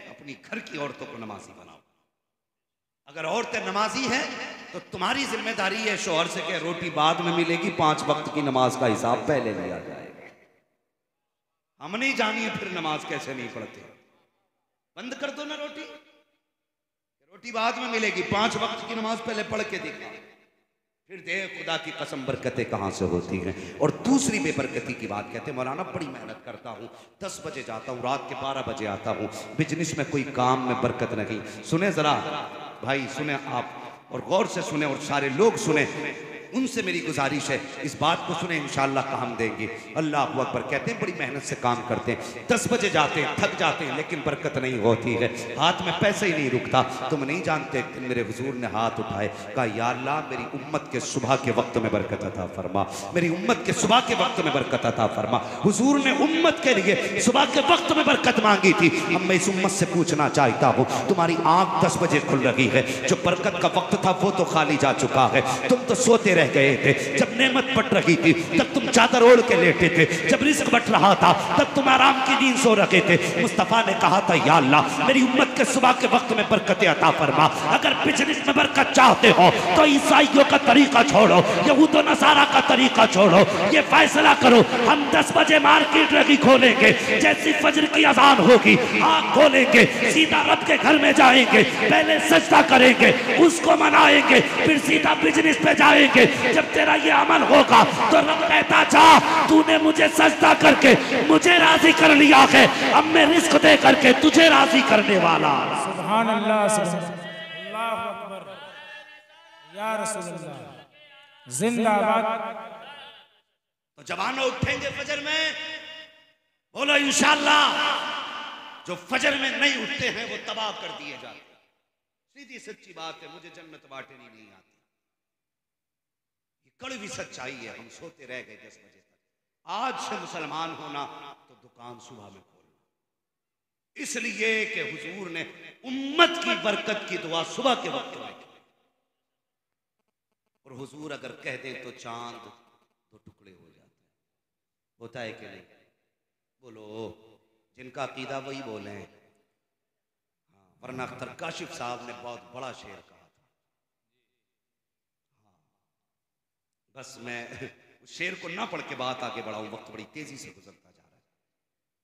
अपनी घर की औरतों को नमाजी बनाओ। अगर औरतें नमाजी हैं तो तुम्हारी जिम्मेदारी है शौहर से कि रोटी बाद में मिलेगी, 5 वक्त की नमाज का हिसाब पहले लिया जाएगा। हम नहीं जानिए फिर नमाज कैसे नहीं पढ़ते, बंद कर दो ना रोटी, रोटी बाद में मिलेगी, 5 वक्त की नमाज पहले पढ़ के दिखा, फिर देख खुदा की कसम बरकतें कहाँ से होती हैं। और दूसरी बेबरकती की बात कहते हैं मौलाना बड़ी मेहनत करता हूँ, 10 बजे जाता हूँ, रात के 12 बजे आता हूँ, बिजनेस में कोई काम में बरकत नहीं। सुने जरा भाई, सुने आप और गौर से सुने और सारे लोग सुने, उनसे मेरी गुजारिश है इस बात को सुने, इंशाअल्लाह काम देंगे। अल्लाह अकबर। कहते हैं बड़ी मेहनत से काम करते हैं, 10 बजे जाते हैं, थक जाते हैं, लेकिन बरकत नहीं होती है, हाथ में पैसे ही नहीं रुकता। तुम नहीं जानते कि मेरे हुजूर ने हाथ उठाए, कहा या अल्लाह मेरी उम्मत के सुबह के वक्त में बरकत अता फरमा, मेरी उम्मत के सुबह के वक्त में बरकत अता फरमा। हुजूर ने उम्मत के लिए सुबह के वक्त में बरकत मांगी थी। अब मैं इस उम्मत से पूछना चाहता हूँ, तुम्हारी आंख 10 बजे खुल रही है, जो बरकत का वक्त था वो तो खाली जा चुका है, तुम तो सोते रह गए थे। जब नेमत पट रही थी तब तुम चादर ओढ़ के लेटे थे, जब रिज़्क़ बट रहा था तब तुम आराम की नींद सो रखे थे। मुस्तफ़ा ने कहा था या अल्लाह मेरी उम्मत के सुबह के वक्त में बरकत अता फरमा। अगर बिजनेस में बरकत चाहते हो तो ईसाइयों का तरीका छोड़ो, यहूद व नसारा का तरीका छोड़ो, ये फैसला करो हम 10 बजे मार्केट रखी खोलेंगे, जैसी फजर की अजान होगी आँख खोलेंगे, सीधा रब के घर में जाएंगे, पहले सजदा करेंगे, उसको मनाएंगे, फिर सीधा बिजनेस पे जाएंगे। जब तेरा ये अमल होगा तो रब कहता जा तूने मुझे सजदा करके मुझे राजी कर लिया है, अब मैं रिस्क दे करके तुझे राजी करने वाला। सुभान अल्लाह, अल्लाहु अकबर, या रसूल अल्लाह, जिंदाबाद। तो जवानों उठेंगे फजर में, बोलो इंशाअल्लाह। जो फजर में नहीं उठते हैं वो तबाह कर दिए जाते हैं। सीधी सच्ची बात है, मुझे जन्नत बांटनी नहीं आती, ये कड़वी सच्चाई है। हम सोते रह गए 10 बजे तक। आज से मुसलमान होना तो दुकान सुबह में खोलना, इसलिए कि हुजूर ने उम्मत की बरकत की दुआ सुबह के वक्त में की। और हुजूर अगर कह दें तो चांद तो टुकड़े हो जाते हैं, होता है कि नहीं? बोलो, जिनका अकीदा वही बोले। हाँ, वरना अख्तर काशिफ साहब ने बहुत बड़ा शेर कहा था। हाँ, बस मैं उस शेर को ना पढ़ के बात आगे बढ़ाऊं, वक्त बड़ी तेजी से गुजरता जा रहा है,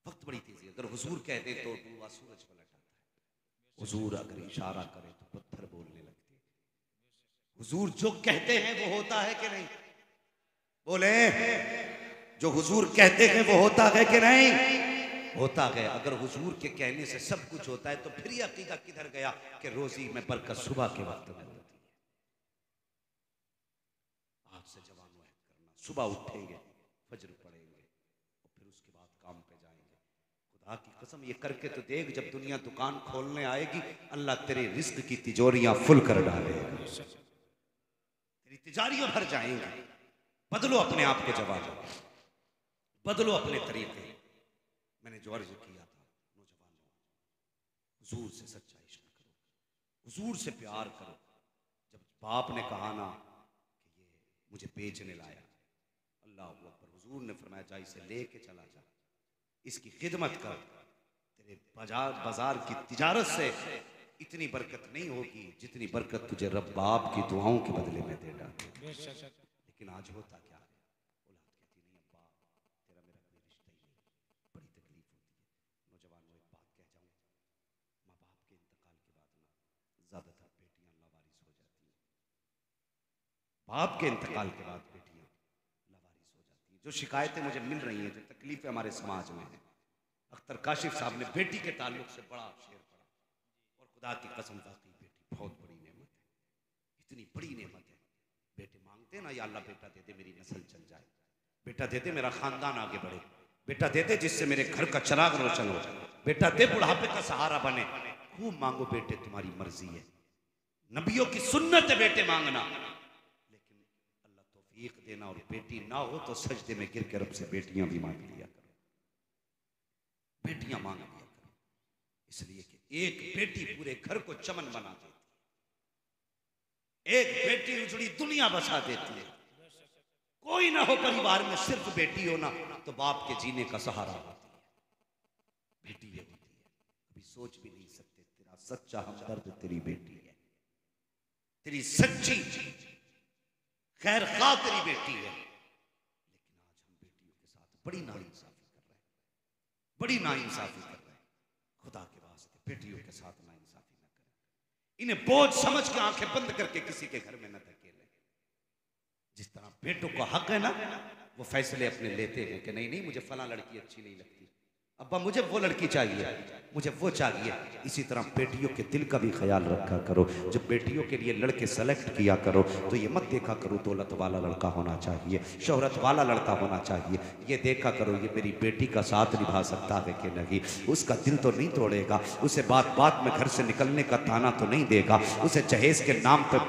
वक्त बड़ी तेजी। अगर हुजूर कहते तो डूबा सूरज पलट आता है, हुजूर अगर इशारा करे तो पत्थर बोलने लगते हैं। हुजूर जो कहते हैं वो होता है कि नहीं? बोले, जो हुजूर कहते हैं वो होता है कि नहीं? होता है। अगर हुजूर के कहने से सब कुछ होता है तो फिर ये अकीदा किधर गया कि रोजी में बरकत सुबह के वक्त में होती है। आज से जवानों ऐद करना, सुबह उठेंगे, फजर पढ़ेंगे और फिर उसके बाद काम पे जाएंगे। खुदा की कसम ये करके तो देख, जब दुनिया दुकान खोलने आएगी अल्लाह तेरे रिस्क की तिजोरियां फुल कर डालेगा, तेरी तिजारियां भर जाएंगी। बदलो अपने आप के जवाब, बदलो अपने तरीके। मैंने जो अर्ज किया था, नौजवानों, हुजूर से सच्चा इश्क करो, हुजूर से प्यार करो। जब बाप ने कहा ना कि ये मुझे बेचने लाया, अल्लाह अकबर, हुजूर ने फरमाया जा इसे लेके चला जा, इसकी खिदमत कर, तेरे बाजार की तिजारत से इतनी बरकत नहीं होगी जितनी बरकत तुझे रब बाप की दुआओं के बदले में दे डाले। लेकिन आज होता क्या है, औलाद कहती नहीं अब्बा तेरा मेरा कोई रिश्ता ही नहीं, बड़ी तकलीफ होती है। नौजवानों, एक बात कह जाऊं, माँ बाप के इंतकाल के बाद ना ज्यादातर बेटियां लावारिस हो जाती हैं। बाप के इंतकाल के बाद बेटियां लावारिस हो जाती हैं। जो शिकायतें मुझे मिल रही हैं, जो तकलीफें हमारे समाज में हैं, अख्तर काशिफ साहब ने बेटी के ताल्लुक से बड़ा शेर पढ़ा, और खुदा की कसम वाकई बेटी बहुत बड़ी नेमत है, इतनी बड़ी नेमत है। बेटे मांगते ना, या अल्लाह बेटा दे दे मेरी नस्ल चल जाए, बेटा दे दे मेरा खानदान आगे बढ़े, बेटा दे दे जिससे मेरे घर का चिराग रोशन हो, बेटा दे बुढ़ापे का सहारा बने। खूब मांगो बेटे, तुम्हारी मर्जी है, नबियों की सुन्नत है बेटे मांगना, लेकिन अल्लाह तौफीक देना। और बेटी ना हो तो सजदे में गिर के रब से बेटियां भी मांग लिया करो, बेटियां मांग लिया करो, इसलिए कि एक बेटी पूरे घर को चमन बना देती है, एक बेटी उजड़ी दुनिया बसा देती है। कोई ना हो परिवार में, सिर्फ बेटी हो ना तो बाप के जीने का सहारा होती है। बेटी ये होती है, कभी सोच भी नहीं सकते, तेरा सच्चा हमदर्द तेरी बेटी है, तेरी सच्ची खैर खा तेरी बेटी है। लेकिन आज हम बेटियों के साथ बड़ी नाइंसाफी कर रहे हैं, बड़ी नाइंसाफी कर रहे हैं। खुदा के वास्ते बेटियों के साथ नाइंसाफी न करें, इन्हें बोझ समझ के आंखें बंद करके किसी के घर में न धकेलें। जिस तरह बेटों का हक है ना, वो फैसले अपने लेते हैं कि नहीं नहीं मुझे फला लड़की अच्छी नहीं लगती, अब्बा मुझे वो लड़की चाहिए, मुझे वो चाहिए। इसी तरह बेटियों के दिल का भी ख्याल रखा करो। जब बेटियों के लिए लड़के सेलेक्ट किया करो तो ये मत देखा करो दौलत वाला लड़का होना चाहिए, शोहरत वाला लड़का होना चाहिए। ये देखा करो ये मेरी बेटी का साथ निभा सकता है कि नहीं, उसका दिल तो नहीं तोड़ेगा, उसे बात बात में घर से निकलने का ताना तो नहीं देगा, उसे जहेज के नाम पर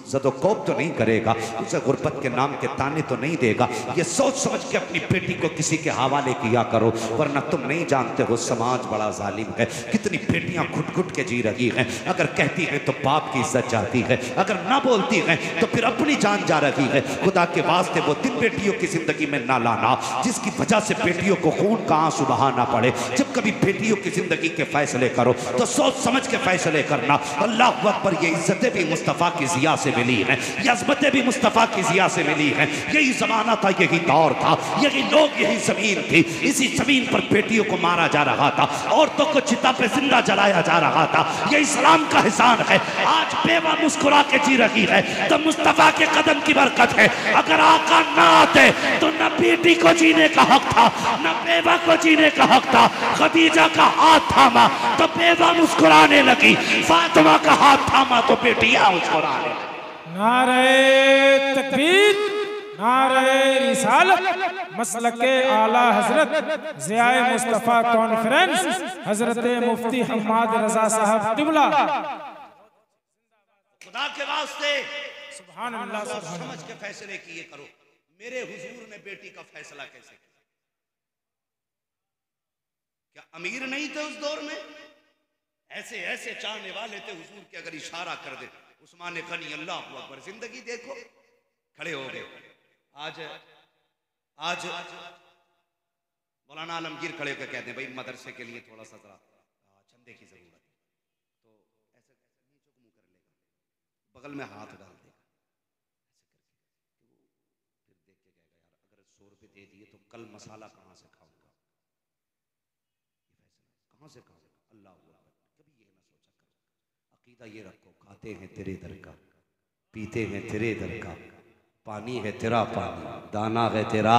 ज़दोकोब तो नहीं करेगा, उसे गुर्बत के नाम के ताने तो नहीं देगा। ये सोच समझ के अपनी बेटी को किसी के हवाले किया करो, वरना तुम नहीं जानते हो समाज बड़ा जालिम है। कितनी बेटियां घुट घुट के जी रही हैं, अगर कहती हैं तो बाप की इज्जत जाती है, अगर ना बोलती हैं तो फिर अपनी जान जा रही है। खुदा के वास्ते वो दिन बेटियों की जिंदगी में ना लाना जिसकी वजह से बेटियों को खून का आंसू बहाना पड़े। जब कभी बेटियों की जिंदगी के फैसले करो तो सोच समझ के फैसले करना। अल्लाह अकबर, ये इज्जतें भी मुस्तफ़ा की ज़िया से मिली हैं, ये अज़मतें भी मुस्तफ़ा की ज़िया से मिली हैं। यही ज़माना था, यही दौर था, यही लोग, यही ज़मीन थी। इसी ज़मीन पर बेटियों को मारा जा रहा था, औरतों को चिता पे जिंदा जलाया जा रहा था। ये इस्लाम का एहसान है। आज बेवा मुस्कुरा के जी रही है तो मुस्तफ़ा के कदम की बरकत है। अगर आका ना आते तो न बेटी को जीने का हक था, न बेवा को जीने का हक था। खदीजा का हाथ थामा तो बेवा मुस्कुराने लगी, फातिमा का हाथ थामा तो बेटियां मुस्कुराने लगी। नारे तकबीर, नारे रिसालत, मसलके आला हजरत ज़ियाए मुस्तफ़ा कॉन्फ्रेंस हजरत मुफ्ती हम्माद रजा साहब क़िबला। खुदा के वास्ते सुभान अल्लाह, सुभान समझ के फैसले किए करो। मेरे हुजूर ने बेटी का फैसला कैसे किया? क्या अमीर नहीं थे उस दौर में? ऐसे ऐसे चाहने वाले थे हुजूर के, अगर इशारा कर दे उस्मान गनी अल्लाह अकबर, जिंदगी देखो खड़े हो गए। आज आज मौलाना आलमगीर खड़े होकर कहते हैं भाई मदरसे के लिए थोड़ा सा जरा चंदे की जरूरत है, तो ऐसे नीचे को मुंह कर लेगा, बगल में हाथ डाल देगा, ऐसे करके फिर देख के कहेगा यार अगर 100 रुपये दे दिए तो कल मसाला कहाँ से खाऊंगा, ये फैसला कहाँ से खाऊंगा। अल्लाह अकबर, कभी ये ना सोचा करो, अकीदा ये रखो, खाते हैं तेरे दर का, पीते हैं तेरे दर का, पानी है तेरा पानी, दाना है तेरा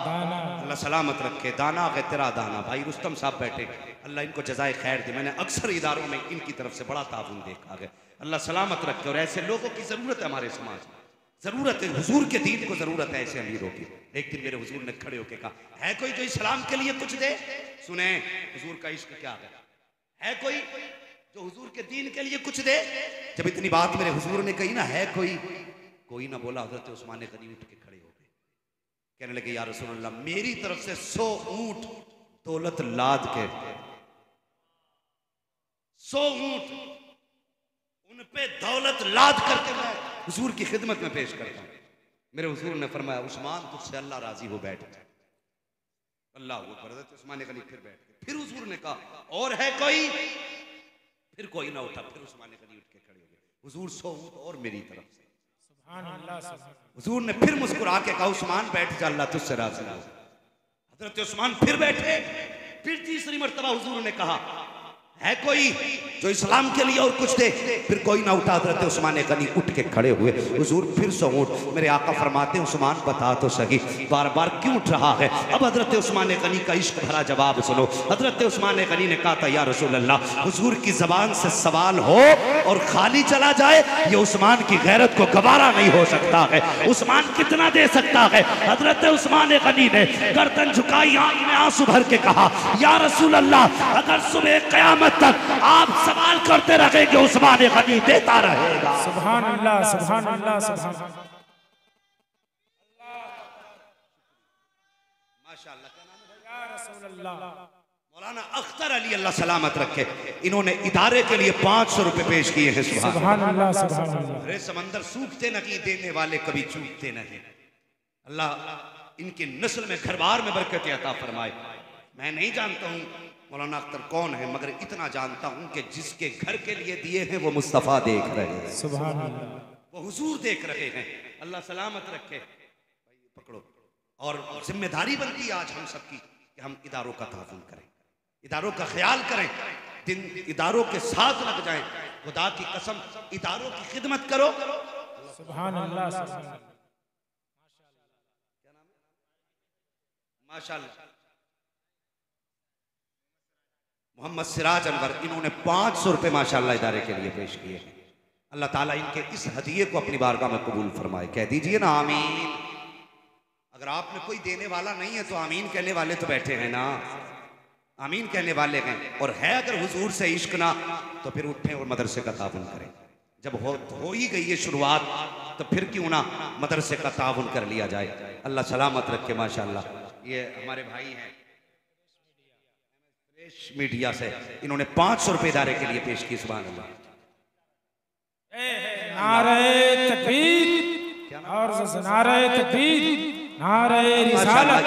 दाना। अल्लाह सलामत रखे, दाना है तेरा दाना। भाई रुस्तम साहब बैठे, अल्लाह इनको जज़ाए खैर दे। मैंने अक्सर इदारों में इनकी तरफ से बड़ा ताउन देखा है। अल्लाह सलामत रखे। और ऐसे लोगों की ज़रूरत है हमारे समाज में, ज़रूरत है हुजूर के दीन को, ज़रूरत है ऐसे अमीरों की। एक दिन मेरे हुजूर ने खड़े होकर कहा, है कोई जो इस्लाम के लिए कुछ दे? सुने हुजूर का इश्क क्या है कोई जो हुजूर के दीन के लिए कुछ दे? जब इतनी बात मेरे हुजूर ने कही ना, है कोई ना बोला। हज़रत उस्मान गनी उठ के खड़े हो गए, कहने लगे या रसूल अल्लाह, मेरी तरफ से 100 ऊंट दौलत लाद के, 100 ऊंट उन पे दौलत लाद करके मैं हुजूर की खिदमत में पेश करता हूं। मेरे हुजूर ने फरमाया उस्मान तुझसे अल्लाह राजी हो, बैठ जा। अल्लाह अकबर। हज़रत उस्मान गनी फिर बैठ गए। फिर हुजूर ने कहा और है कोई? फिर कोई ना उठा। फिर उस्मान गनी उठ के खड़े हो गए, हुजूर 100 ऊंट और मेरी तरफ से। हुजूर ने फिर मुस्कुरा के कहा उस्मान बैठ जा, अल्लाह तुझसे राजी हो। हजरत उस्मान फिर बैठे। फिर तीसरी मर्तबा हुजूर ने कहा है कोई जो इस्लाम के लिए और कुछ दे? फिर कोई ना उठा। हजरत उस्मान गनी उठ के खड़े हुए। हुजूर फिर 100 ऊंट। मेरे आका फरमाते हैं उस्मान बता तो सही बार बार क्यों उठ रहा है? अब हजरत उस्मान गनी का इश्क भरा जवाब सुनो। हजरत उस्मान गनी ने कहा था या रसूल अल्लाह, हुजूर की जबान से सवाल हो और खाली चला जाए, ये उस्मान की गैरत को गवारा नहीं हो सकता है। उस्मान कितना दे सकता है? हजरत उस्मान गनी ने गर्दन झुकाई, आंख में आंसू भर के कहा या रसूल अल्लाह, अगर सुबह क़यामत तक आप सवाल करते रहेंगे उस्मान गनी देता रहेगा। सुभान अल्लाह, सुभान अल्लाह, सुभान माशाअल्लाह। क्या नाम है या रसूल अल्लाह? मौलाना अख्तर अली अल्लाह सलामत रखे। इन्होंने इदारे के लिए 500 रुपए पेश किए हैं। सुभान अल्लाह, सुभान अल्लाह। अरे समंदर सूखते नहीं, देने वाले कभी चूकते नहीं। अल्लाह इनकी नस्ल में घर बार में बरकत अता फरमाए। मैं नहीं जानता हूँ मौलाना अख्तर कौन है, मगर इतना जानता हूं कि जिसके घर के लिए दिए हैं वो मुस्तफ़ा देख रहे हैं। सुभान अल्लाह, वो हुजूर देख रहे हैं। अल्लाह सलामत रखे। पकड़ो। और जिम्मेदारी बनती है आज हम सबकी कि हम इदारों का तहफ़्फ़ुज़ करें, इदारों का ख्याल करें, दिन इदारों के साथ लग जाएं। खुदा की कसम इदारों की खिदमत करो। सुभान अल्लाह, सुभान अल्लाह। क्या नाम है? माशाअल्लाह। मोहम्मद सिराज अनवर, इन्होंने 500 रुपये माशाल्लाह इदारे के लिए पेश किए हैं। अल्लाह ताला इनके इस हदिये को अपनी बारगाह में कबूल फरमाए। कह दीजिए ना आमीन। अगर आप में कोई देने वाला नहीं है तो आमीन कहने वाले तो बैठे हैं ना, आमीन कहने वाले हैं। और है अगर हुजूर से इश्क ना तो फिर उठें और मदरसे का ताउन करें। जब हो ही गई है शुरुआत तो फिर क्यों ना मदरसे का ताउन कर लिया जाए। अल्लाह सलामत रखे। माशाल्लाह ये हमारे भाई हैं मीडिया से, इन्होंने 500 रुपये इदारे के लिए पेश की। सुभान अल्लाह। नारे तकबीर और नारे तकबीर, नारे रिसालत,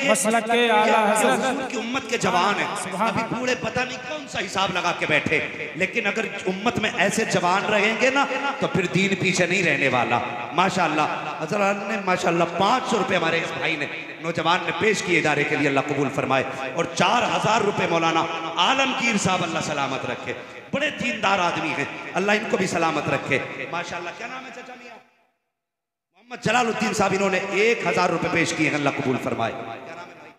मसलक के आला हज़रत की उम्मत के जवान हैं। अभी बूढ़े पता नहीं कौन सा हिसाब लगा के बैठे, लेकिन अगर उम्मत में ऐसे जवान रहेंगे ना तो फिर दीन पीछे नहीं रहने वाला। माशाल्लाह हज़रत ने माशाल्लाह 500 रुपये हमारे इस भाई ने नौजवान ने पेश किए इदारे के लिए, अल्लाह कबूल फरमाए। और 4000 रुपये मौलाना आलमगीर साहब, अल्लाह सलामत रखे। बड़े दीनदार आदमी हैं, अल्लाह इनको भी सलामत रखे। माशाल्लाह। क्या नाम है चाचा मियां? मोहम्मद जलालुद्दीन साहब, इन्होंने 1000 रुपये पेश किए हैं, अल्लाह कबूल फरमाए। क्या नाम है भाई?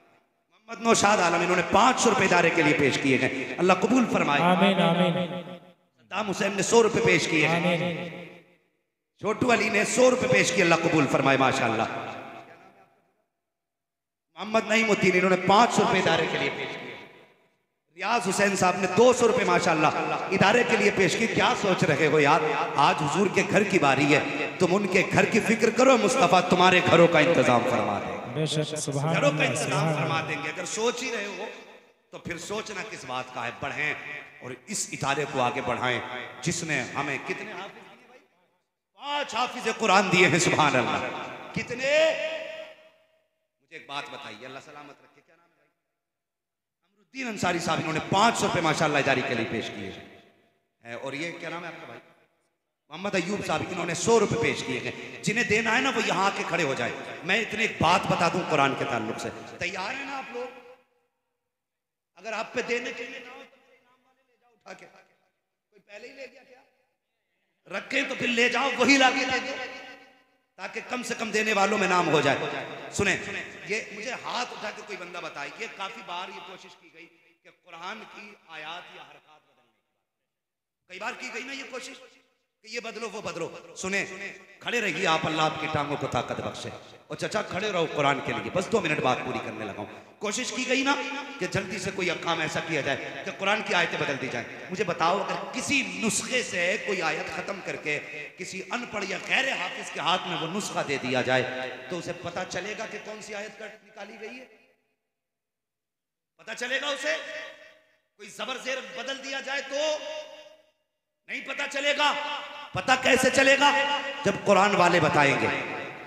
मोहम्मद नौशाद आलम, इन्होंने 500 रुपये इदारे के लिए पेश किए हैं, अल्लाह कबूल फरमाए। आमीन आमीन। सद्दाम हुसैन ने 100 रुपये पेश किए हैं। छोटू अली ने 100 रुपये पेश किए, अल्लाह कबूल फरमाए। माशाल्लाह। मोहम्मद नईमुद्दीन, इन्होंने 500 रुपये इदारे के लिए पेश किए। रियाज हुसैन साहब ने 200 रुपये माशाल्लाह इदारे के लिए पेश की। क्या सोच रहे हो यार, आज हुजूर के घर की बारी है, तुम उनके घर की फिक्र करो, मुस्तफ़ा तुम्हारे घरों का इंतजाम फरमा देंगे, घरों का इंतजाम फरमा देंगे। अगर सोच ही रहे हो तो फिर सोचना किस बात का है। बढ़ें और इस इदारे को आगे बढ़ाएं जिसने हमें कितने हाफिज दिए भाई? 5 हाफिज कुरान दिए हैं। सुभान अल्लाह। कितने? मुझे एक बात बताइए, अल्लाह सलामत रखे। क्या नाम है? अमरुद्दीन अंसारी साहब, इन्होंने 500 रुपये माशाल्लाह इदारे के लिए पेश किए हैं। और ये क्या नाम है आपका भाई? मोहम्मद अयूब साहब, इन्होंने 100 रुपये पेश किए हैं। जिन्हें देना है ना वो यहाँ आके खड़े हो जाए। मैं इतनी एक बात बता दूं कुरान के ताल्लुक से, तैयार है ना आप लोग? अगर आप पे देने के लिए ना हो तो मेरे इनाम वाले ले जाओ उठा के। कोई पहले ही ले गया क्या? रखें तो फिर ले जाओ, वही लाके दे दो ताकि कम से कम देने वालों में नाम हो जाए। सुने, ये मुझे हाथ उठा के कोई बंदा बताए, ये काफी बार ये कोशिश की गई कि कुरान की आयात या हरकत बदलने की, कई बार की गई ना ये कोशिश कि ये बदलो वो बदलो। सुने, खड़े रहिए आप, अल्लाह आपकी टांगों को ताकत बख्शे। और चचा खड़े रहो कुरान के लिए। बस 2 मिनट बात पूरी करने लगा हूं। कोशिश की गई ना कि जल्दी से कोई काम ऐसा किया जाए कि कुरान की आयतें बदल दी जाए। मुझे बताओ, अगर किसी नुस्खे से कोई आयत खत्म करके किसी अनपढ़ या गैर हाफिज के हाथ में वो नुस्खा दे दिया जाए तो उसे पता चलेगा कि कौन सी आयत निकाली गई है? पता चलेगा उसे? कोई जबर जेर बदल दिया जाए तो नहीं पता चलेगा। पता कैसे चलेगा? जब कुरान वाले बताएंगे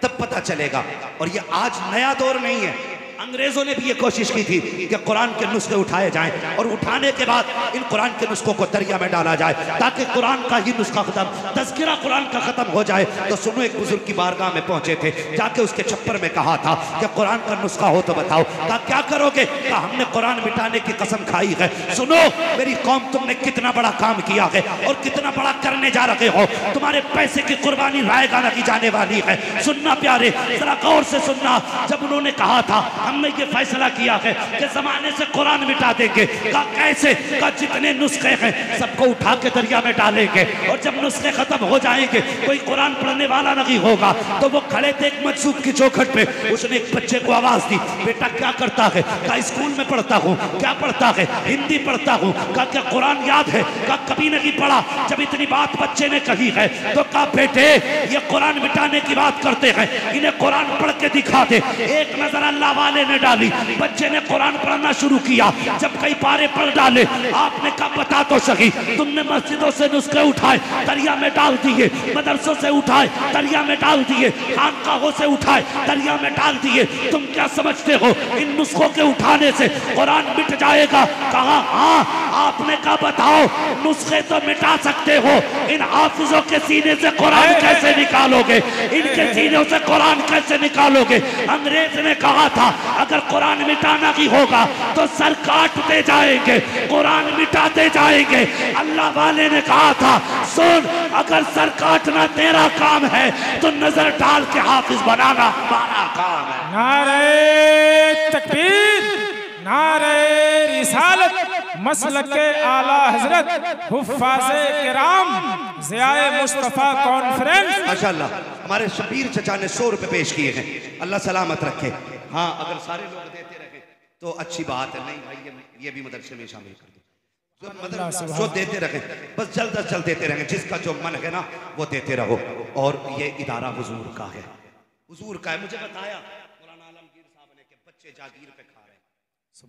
तब पता चलेगा। और ये आज नया दौर नहीं है, अंग्रेजों ने भी ये कोशिश की थी कि कुरान के नुस्खे उठाए जाएं और उठाने के बाद इन कुरान के नुस्खों को दरिया में डाला जाए ताकि कुरान का ही नुस्खा खत्म, तज़किरा कुरान का खत्म हो जाए। तो सुनो, एक बुजुर्ग की बारगाह में पहुंचे थे, जाके उसके छप्पर में कहा था कि कुरान का नुस्खा हो तो बताओ। कहा क्या करोगे? कहा हमने कुरान मिटाने की कसम खाई है। सुनो मेरी कौम, तुमने कितना बड़ा काम किया है और कितना बड़ा करने जा रहे हो। तुम्हारे पैसे की कुर्बानी रायगा नहीं जाने वाली है। सुनना प्यारे, जरा गौर से सुनना। जब उन्होंने कहा था हमने ये फैसला किया है कि जमाने से कुरान मिटा देंगे, कहा कैसे? कहा जितने नुस्खे हैं सबको उठा के दरिया में डालेंगे और जब नुस्खे खत्म हो जाएंगे कोई कुरान पढ़ने वाला नहीं होगा। तो वो खड़े थे एक मजसूब की चौखट पे, उसने एक बच्चे को आवाज दी, बेटा क्या करता है? कहा स्कूल में पढ़ता हूँ। क्या पढ़ता है? हिंदी पढ़ता हूँ। कहा क्या कुरान याद है? कहा कभी नहीं पढ़ा। जब इतनी बात बच्चे ने कही है तो कहा बेटे ये कुरान मिटाने की बात करते हैं, इन्हें कुरान पढ़ के दिखा दे। एक नजर अल्लाह वाले ने डाली, बच्चे ने कुरान पढ़ना शुरू किया। जब कई पारे पढ़ डाले, आपने कहा बता तो सही, तुमने मस्जिदों से नुस्खे उठाए दरिया में डाल दिए, मदरसों से उठाए दरिया में डाल दिए, खानकाहों से उठाए दरिया में डाल दिए। तुम क्या समझते हो इन नुस्खों के उठाने से कुरान मिट जाएगा? कहा हाँ। आपने कहा बताओ नुस्खे तो मिटा सकते हो, इन हाफिजों के सीने से कुरान कैसे निकालोगे? इनके सीनों से कुरान कैसे निकालोगे? अंग्रेज ने कहा था अगर कुरान मिटाना ही होगा तो सर काटते जाएंगे, कुरान मिटाते जाएंगे। अल्लाह वाले ने कहा था सुन, अगर सर काटना तेरा काम है तो नजर डाल के हाफिज बनाना हमारा काम है। नारे तकबीर, नारे रिसालत, मसलके आला हजरत हुफ्फाज़े किराम ज़ियाए मुस्तफ़ा कॉन्फ्रेंस। माशाअल्लाह हमारे शबीर चचा ने 100 रुपए पेश किए हैं, अल्लाह सलामत रखे। हाँ अगर सारे लोग देते रहे तो अच्छी बात है, नहीं भाई ये भी मदरसे में शामिल कर दो, जो देते रहे बस जल्द अज जल्द देते रहेंगे, जिसका जो मन है ना वो देते रहो। और ये इदारा हुजूर का है, हुजूर का है। मुझे बताया मौलाना आलमगीर साहब ने कि बच्चे जागीर पे खा रहे हैं,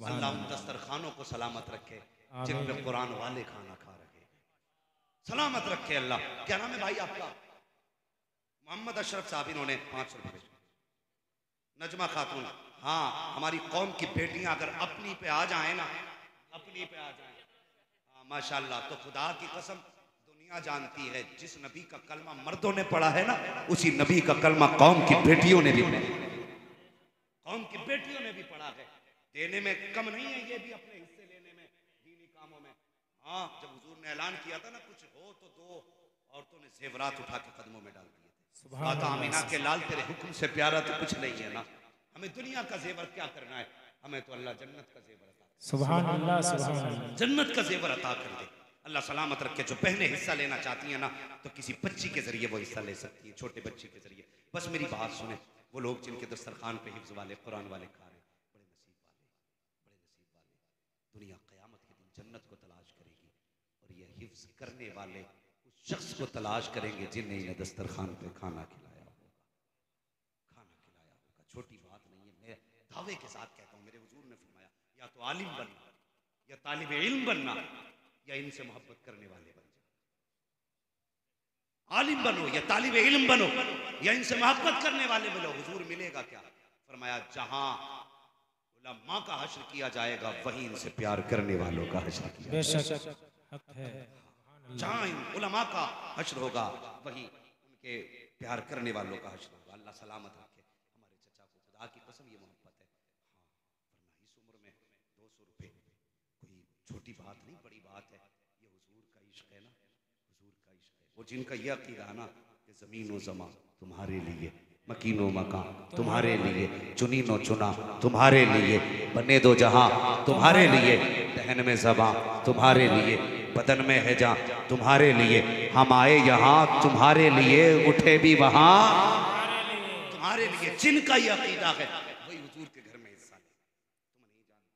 अल्लाह उन दस्तरखानों को सलामत रखे जिन पे कुरान वाले खाना खा रहे हैं, सलामत रखे अल्लाह। क्या नाम है भाई आपका? मोहम्मद अशरफ साहब, इन्होंने 500 रुपए। नजमा खातून, हाँ हमारी कौम की बेटियां अगर अपनी पे आ जाए ना, अपनी पे आ जाए माशाल्लाह, तो खुदा की कसम दुनिया जानती है जिस नबी का कलमा मर्दों ने पढ़ा है ना, उसी नबी का कलमा कौम की बेटियों ने भी पढ़ा, कौम की बेटियों ने भी पढ़ा है। देने में कम नहीं है ये भी, अपने हिस्से लेने में दीनी कामों में। हाँ जब हुजूर ने ऐलान किया था ना कुछ हो तो दो, औरतों ने जेवरात उठा के कदमों में डाल दिए थे। माता आमीना के लाल तेरे हुक्म से प्यारा तो कुछ नहीं है ना, हमें दुनिया का जेवर क्या करना है, हमें तो अल्लाह जन्नत का जेवर अता, सुभान अल्लाह, सुभान अल्लाह, जन्नत का जेवर अता कर दे। अल्लाह सलामत रखे। जो बहनें हिस्सा लेना चाहती हैं ना, तो किसी बच्ची के जरिए वो हिस्सा ले सकती है, छोटे बच्ची के जरिए। बस मेरी बात सुने, वो लोग जिनके दस्तरखान पे हिफ्ज वाले कुरान वाले खा रहे, बड़े नसीब वाले, बड़े नसीब वाले। दुनिया क़यामत के दिन जन्नत को तलाश करेगी और ये हिफ्ज करने वाले उस शख्स को तलाश करेंगे जिन्हें इन्हें दस्तरखान पे खाना खिलाया होगा, खाना खिलाया होगा। छोटी बात नहीं है, मैं दावे के साथ कहता हूँ, मेरे हुजूर ने फरमाया या तो आलिम बनना या तालिब इल्म बनना या इनसे मोहब्बत करने वाले बन जाओ। आलिम बनो या तालिब इल्म बनो या इनसे मोहब्बत करने वाले बनो। हुजूर मिलेगा क्या? फरमाया जहां उलमा का हश्र किया जाएगा वहीं इनसे प्यार करने वालों का हश्र किया जाएगा। जहां उलमा का हश्र होगा वहीं उनके प्यार करने वालों का हश्र होगा। अल्लाह सलामत रखे हमारे चचा को, खुदा की कसम ये मोहब्बत है। हाँ वरना इस उम्र में 200 रुपए कोई छोटी बात नहीं, बड़ी बात है। ये हुजूर का इश्क है ना, हुजूर का इश्क है। वो जिनका ये अकीदा है ना कि ज़मीन व ज़मा तुम्हारे लिए, मकीनो मकान तुम्हारे लिए, चुनीनो चुना तुम्हारे लिए, बने दो जहां तुम्हारे लिए, दहन में ज़बां तुम्हारे लिए, बदन में है जां तुम्हारे लिए, हम आए यहाँ तुम्हारे लिए, उठे भी वहां तुम्हारे लिए। जिनका ये अकीदा है वही हुजूर के घर में हिस्सा ले। तुम नहीं जानते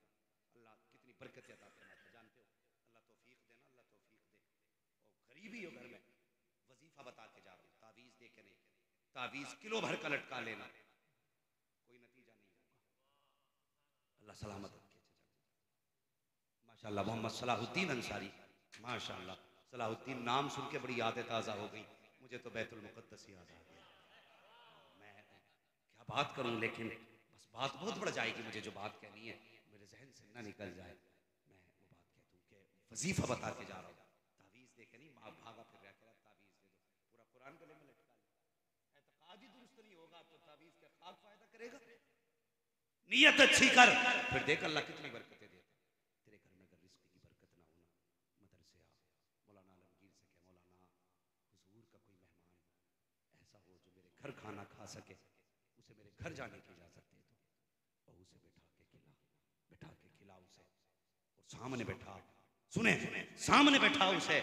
अल्लाह कितनी बरकत अता फरमाता, जानते हो? अल्लाह तौफीक देना, अल्लाह तौफीक दे। और गरीबी हो घर में, वजीफा बता के जा रहे हो, तावीज़ दे के नहीं, तावीज़ किलो भर का लटका लेना, कोई नतीजा नहीं होगा। अल्लाह सलामत रखे। माशाअल्लाह मोहम्मद सलाहुद्दीन अंसारी, माशाअल्लाह सलाहुद्दीन नाम सुन के बड़ी यादें ताज़ा हो गई। मुझे तो बैतुल मुक़द्दस याद आ गया। मैं क्या बात करूं, लेकिन बस बात बहुत बढ़ जाएगी। मुझे जो बात कहनी है मेरे जहन से ना निकल जाए, मैं वो बात कह दूं कि वजीफा बता के जा रहा हूँ, तावीज़ दे के नहीं। माँ भागा फिर रहा करा तावीज़ दे दो, पूरा कुरान गले में लटका ले। एतकाद ही दुरुस्त नहीं होगा तो तावीज़ का खाक फायदा करेगा। नियत अच्छी कर, फिर देख अल्लाह कितनी बरकतें देता है तेरे घर में। अगर रिस्क की बरकत ना होना, मदरसे आ, मौलाना आलमगीर से कह, मौलाना हुजूर का कोई मेहमान ऐसा हो जो मेरे घर खाना खा सके, उसे मेरे घर जाने की इजाजत दे दो और उसे बैठा के खिला उसे, और सामने बैठा, सुने सामने बैठा उसे,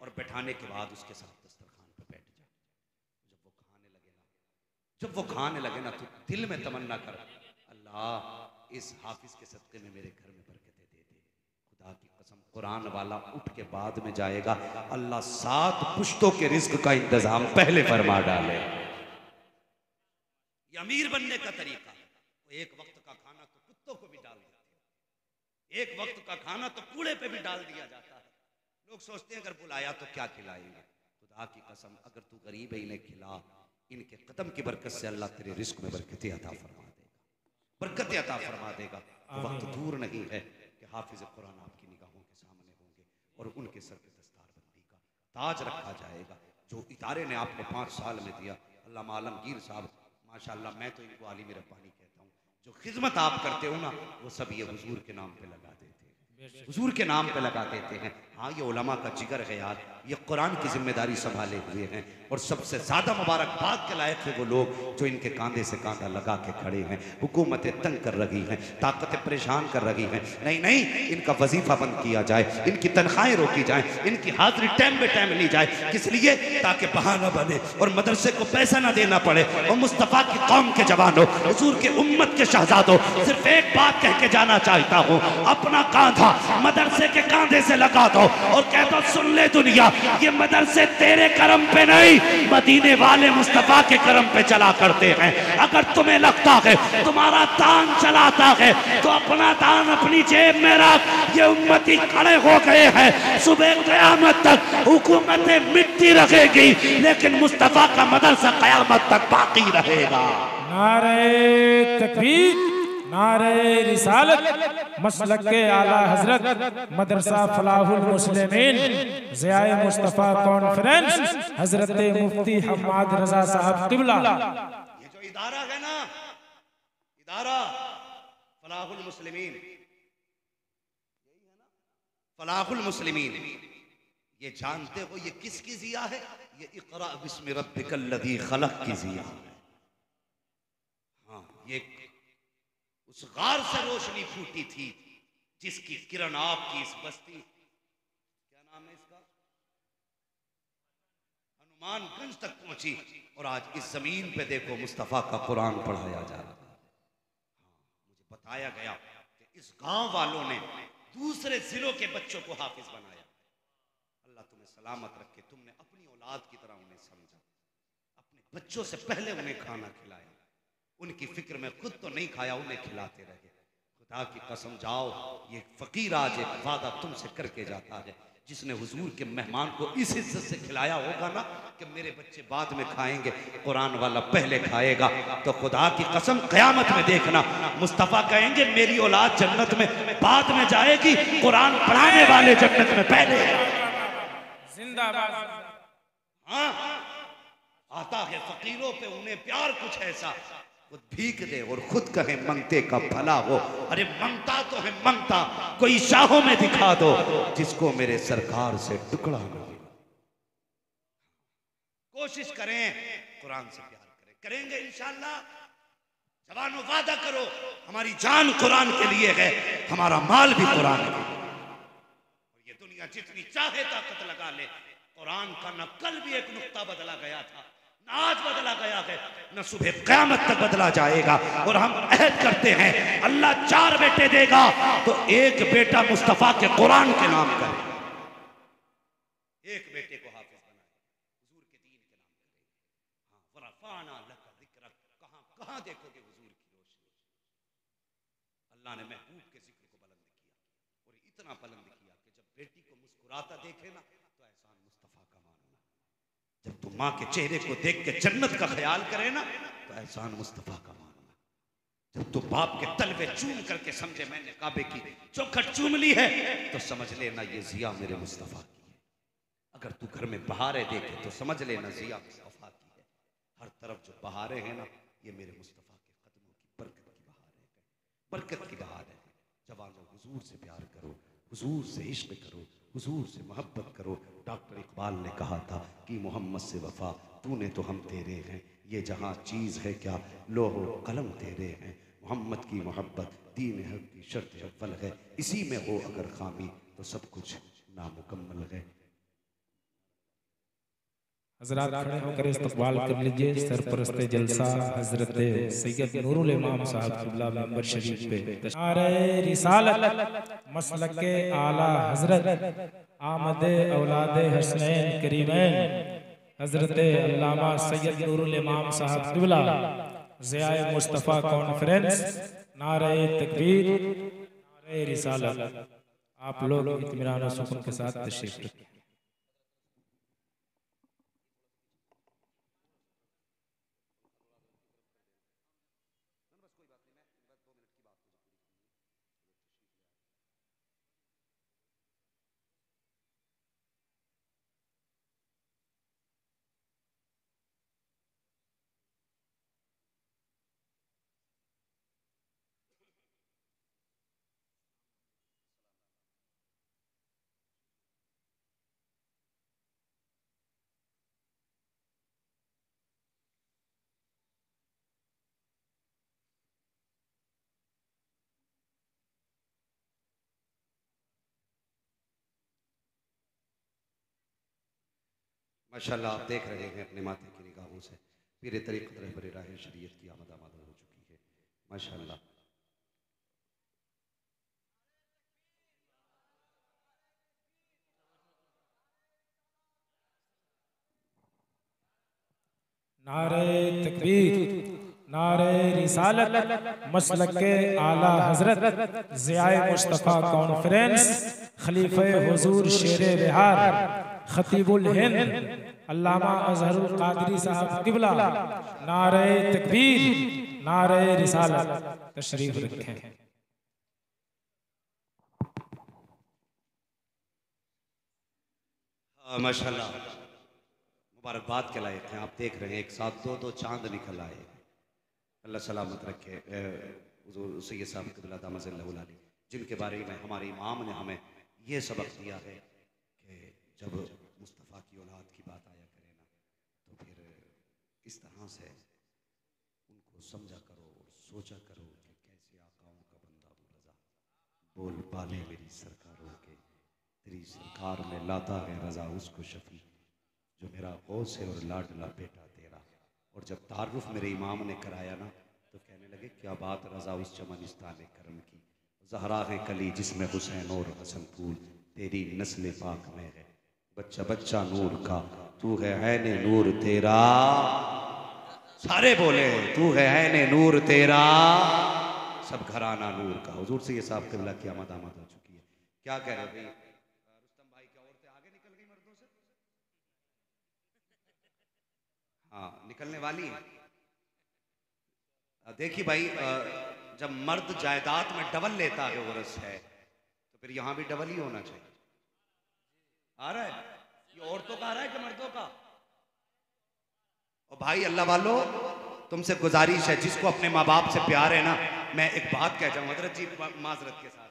और बैठाने के बाद उसके साथ दस्तरखान पर बैठ जा। जब वो खाने लगे ना तो दिल में तमन्ना कर, अल्लाह इस हाफिज के सदक़े में मेरे घर में बरकतें दे दे। खुदा की कसम कुरान वाला उठ के बाद में जाएगा, अल्लाह 7 पुश्तों के रिस्क का इंतजाम पहले फरमा डाले। ये अमीर बनने का तरीका। वो एक वक्त का खाना तो कुत्तों को भी डाल देते हैं, एक वक्त का खाना तो कूड़े पे भी डाल दिया जाता है। लोग सोचते हैं अगर बुलाया तो क्या खिलाएंगे। खुदा की कसम अगर तू गरीब है इन्हें खिला, इनके कदम की बरकत से अल्लाह तेरे रिस्क में बरकतें अता फरमा देगा, बरकतें अता फरमा देगा। वक्त दूर नहीं है कि हाफिज कुरान आपकी निगाहों के सामने होंगे और उनके सर पे दस्तारबंदी का ताज रखा जाएगा। जो इदारे ने आपको 5 साल में दिया, अल्लामा आलमगीर साहब माशाअल्लाह, मैं तो इनको आलिम रब्बानी कहता हूँ। जो खिदमत आप करते हो ना वो सब ये हुजूर के नाम पे लगा देते हैं। हुजूर के नाम पे लगा देते हैं। हाँ, ये उलमा का जिगर है यार, ये कुरान की जिम्मेदारी संभाले हुए हैं। और सबसे ज्यादा मुबारकबाद के लायक है वो लोग जो इनके कांधे से कांधा लगा के खड़े हैं। हुकूमतें तंग कर रही हैं, ताकतें परेशान कर रही हैं, नहीं नहीं, इनका वजीफा बंद किया जाए, इनकी तनख्वाहें रोकी जाए, इनकी हाजिरी टाइम पे टाइम ली जाए। किस लिए? ताकि बहाना बने और मदरसे को पैसा ना देना पड़े। और मुस्तफ़ा की कौम के जवानों, हुजूर के उम्मत के शहजादों, सिर्फ एक बात कह के जाना चाहता हूँ, अपना कांधा मदरसे के कांधे से लगा दो और कह दो, सुन ले दुनिया, ये मदरसे तेरे करम पे नहीं, मदीने वाले मुस्तफा के करम पे चला करते हैं। अगर तुम्हें लगता है तुम्हारा दान चलाता है तो अपना दान अपनी जेब में रख। ये उम्मती खड़े हो गए हैं, सुबह क़यामत तक हुकूमतें मिटती रहेगी, लेकिन मुस्तफा का मदरसा क़यामत तक बाकी रहेगा। नारे तकबीर, नारे रिसालत, मसलक के आला हजरत मदरसा फलाहुल मुस्लिमीन ज़ियाए मुस्तफ़ा कॉन्फ्रेंस हजरत मुफ्ती हम्माद रजा साहब क़िबला। ये जो इदारा है ना, इदारा फलाहुल मुस्लिमीन, फलाहुल मुस्लिमीन, ये जानते हो ये किसकी जिया है? ये इक़रा बिस्मि रब्बिकल लज़ी खलक़ की जिया है। हाँ, ये उस गार से रोशनी फूटी थी जिसकी किरण आपकी इस बस्ती, क्या नाम है इसका, हनुमानगंज तक पहुंची। और आज इस जमीन पे देखो मुस्तफा का कुरान पढ़ाया जा रहा है। मुझे बताया गया कि इस गांव वालों ने दूसरे जिलों के बच्चों को हाफिज बनाया। अल्लाह तुम्हें सलामत रखे, तुमने अपनी औलाद की तरह उन्हें समझा, अपने बच्चों से पहले उन्हें खाना खिलाया, उनकी फिक्र में खुद तो नहीं खाया, उन्हें खिलाते रहे। खुदा की कसम, जाओ, ये फकीर आज एक वादा तुमसे करके जाता है, जिसने हुजूर के मेहमान को इस इज्जत से खिलाया होगा ना कि मेरे बच्चे बाद में खाएंगे, कुरान वाला पहले खाएगा, तो खुदा की कसम क़यामत में देखना, मुस्तफ़ा कहेंगे मेरी औलाद जन्नत में बाद में जाएगी, कुरान पढ़ाने वाले जन्नत में पहले। जिंदाबाद। हाँ, आता है फकीरों पे उन्हें प्यार कुछ ऐसा, खुद भीख दे और खुद कहे मंगते का भला हो। अरे मंगता तो है मंगता, कोई शाहों में दिखा दो जिसको मेरे सरकार से टुकड़ा न हो। कोशिश करें, कुरान से प्यार करें, करेंगे इंशाअल्लाह। जवानों वादा करो, हमारी जान कुरान के लिए है, हमारा माल भी कुरान के लिए। और ये दुनिया जितनी चाहे ताकत लगा ले, कुरान का न कल भी एक नुक्ता बदला गया था, न आज बदला गया है, न सुबह क़यामत तक बदला जाएगा। और हम अहद करते हैं, अल्लाह 4 बेटे देगा तो एक बेटा मुस्तफ़ा के कुरान के नाम करे, एक बेटे को हाफिज बनाए, हुजूर के दीन के नाम करे। हाँ, वरफ़अना लका ज़िक्रक, कहाँ कहाँ देखोगे हुजूर की रोशनी। अल्लाह ने महबूब के जिक्र को बुलंद किया, और इतना बुलंद किया कि जब बेटी को मुस्कुराता देखे ना तो एहसान मुस्तफ़ा का मानना, जब तुम माँ के चेहरे को देख के जन्नत का ख्याल करे ना तो एहसान मुस्तफ़ा का मानना, जब तुम बाप के तलवे चूम करके समझे मैंने काबे की चौखट चूम ली है तो समझ लेना ये जिया मेरे मुस्तफ़ा की है। अगर तू घर में बहारें देखे तो समझ लेना जिया मुस्तफ़ा की है। हर तरफ जो बहारें हैं ना, ये मेरे मुस्तफ़ा के कदमों की बरकत की बहारें हैं, बरकत की बहारें हैं। जवानों, हुजूर से प्यार करो, हुजूर से इश्क करो, हुजूर से मोहब्बत करो। डॉक्टर इकबाल ने कहा था कि मोहम्मद से वफा तूने तो हम तेरे हैं, ये जहाँ चीज़ है क्या लोहो कलम तेरे हैं। मोहम्मद की मोहब्बत दीन हक की शर्त अव्वल है, इसी में हो अगर खामी तो सब कुछ नामुकम्मल है। हजरात खड़े होकर इस्तकबाल कर लीजिए सरपरस्ते जलसा हजरत सैयद नूरुल इमाम साहब क़िबला मेंबर शरीफ पे। नारे रिसालत, मसलक के आला हजरत आमदे औलादे हसनैन करीमैन हजरत अल्लामा सैयद नूरुल इमाम साहब क़िबला ज़ियाए मुस्तफ़ा कॉन्फ्रेंस। नारे तकबीर, नारे रिसालत। आप लोग इत्मीनान और सुकून के साथ तशरीफ रखें। माशाल्लाह आप देख रहे हैं अपने माथे की निगाहों से पीर तरीक़त रहबर राह शरीयत की आमद हो चुकी है। माशाल्लाह। नारे तकबीर, नारे रिसालत, मसलक के आला हजरत ज़ियाए मुस्तफ़ा कॉन्फ्रेंस, खलीफे हुजूर शेर बिहार, खतीबुल हिंद अल्लामा अज़हरुल क़ादरी साहब क़िबला, नारे तकबीर, नारे रिसालत, तशरीफ रखें। माशाल्लाह मुबारकबाद के लायक हैं। आप देख रहे हैं एक साथ दो दो चांद निकल आए। अल्लाह सलामत रखे हुजूर सैयद साहब क़िबला दामद अली, जिनके बारे में हमारे इमाम ने हमें ये सबक दिया है कि जब मुस्तफ़ा की औलाद की बात आया करे ना तो फिर इस तरह से उनको समझा करो और सोचा करो कि कैसे आकाओं का बंदा हूँ रज़ा, बोल बाले मेरी सरकारों के, तेरी सरकार में लाता है रज़ा उसको शफी जो मेरा गौस है और लाडला बेटा तेरा। और जब तारुफ मेरे इमाम ने कराया ना तो कहने लगे क्या बात रज़ा उस चमनिस्तान करम की, ज़हरा है कली जिसमें हुसैन और हसन फूल, तेरी नस्ल पाक में है बच्चा बच्चा नूर का, तू है ऐने नूर तेरा। सारे बोले तू है ऐने नूर तेरा, सब घराना नूर का। हुजूर से ये साहब क़िबला की आमद हो चुकी है। क्या कह रहे भाई रुस्तम भाई, क्या औरतें आगे निकल गई मर्दों से? हाँ निकलने वाली है। देखिए भाई जब मर्द जायदाद में डबल लेता है औरत है तो फिर यहां भी डबल ही होना चाहिए। आ रहा है ये औरतों का आ रहा है कि मर्दों का? और भाई अल्लाह वालों तुमसे गुजारिश है जिसको अपने माँ बाप से प्यार है ना, मैं एक बात कह जाऊं हजरत जी माजरत के साथ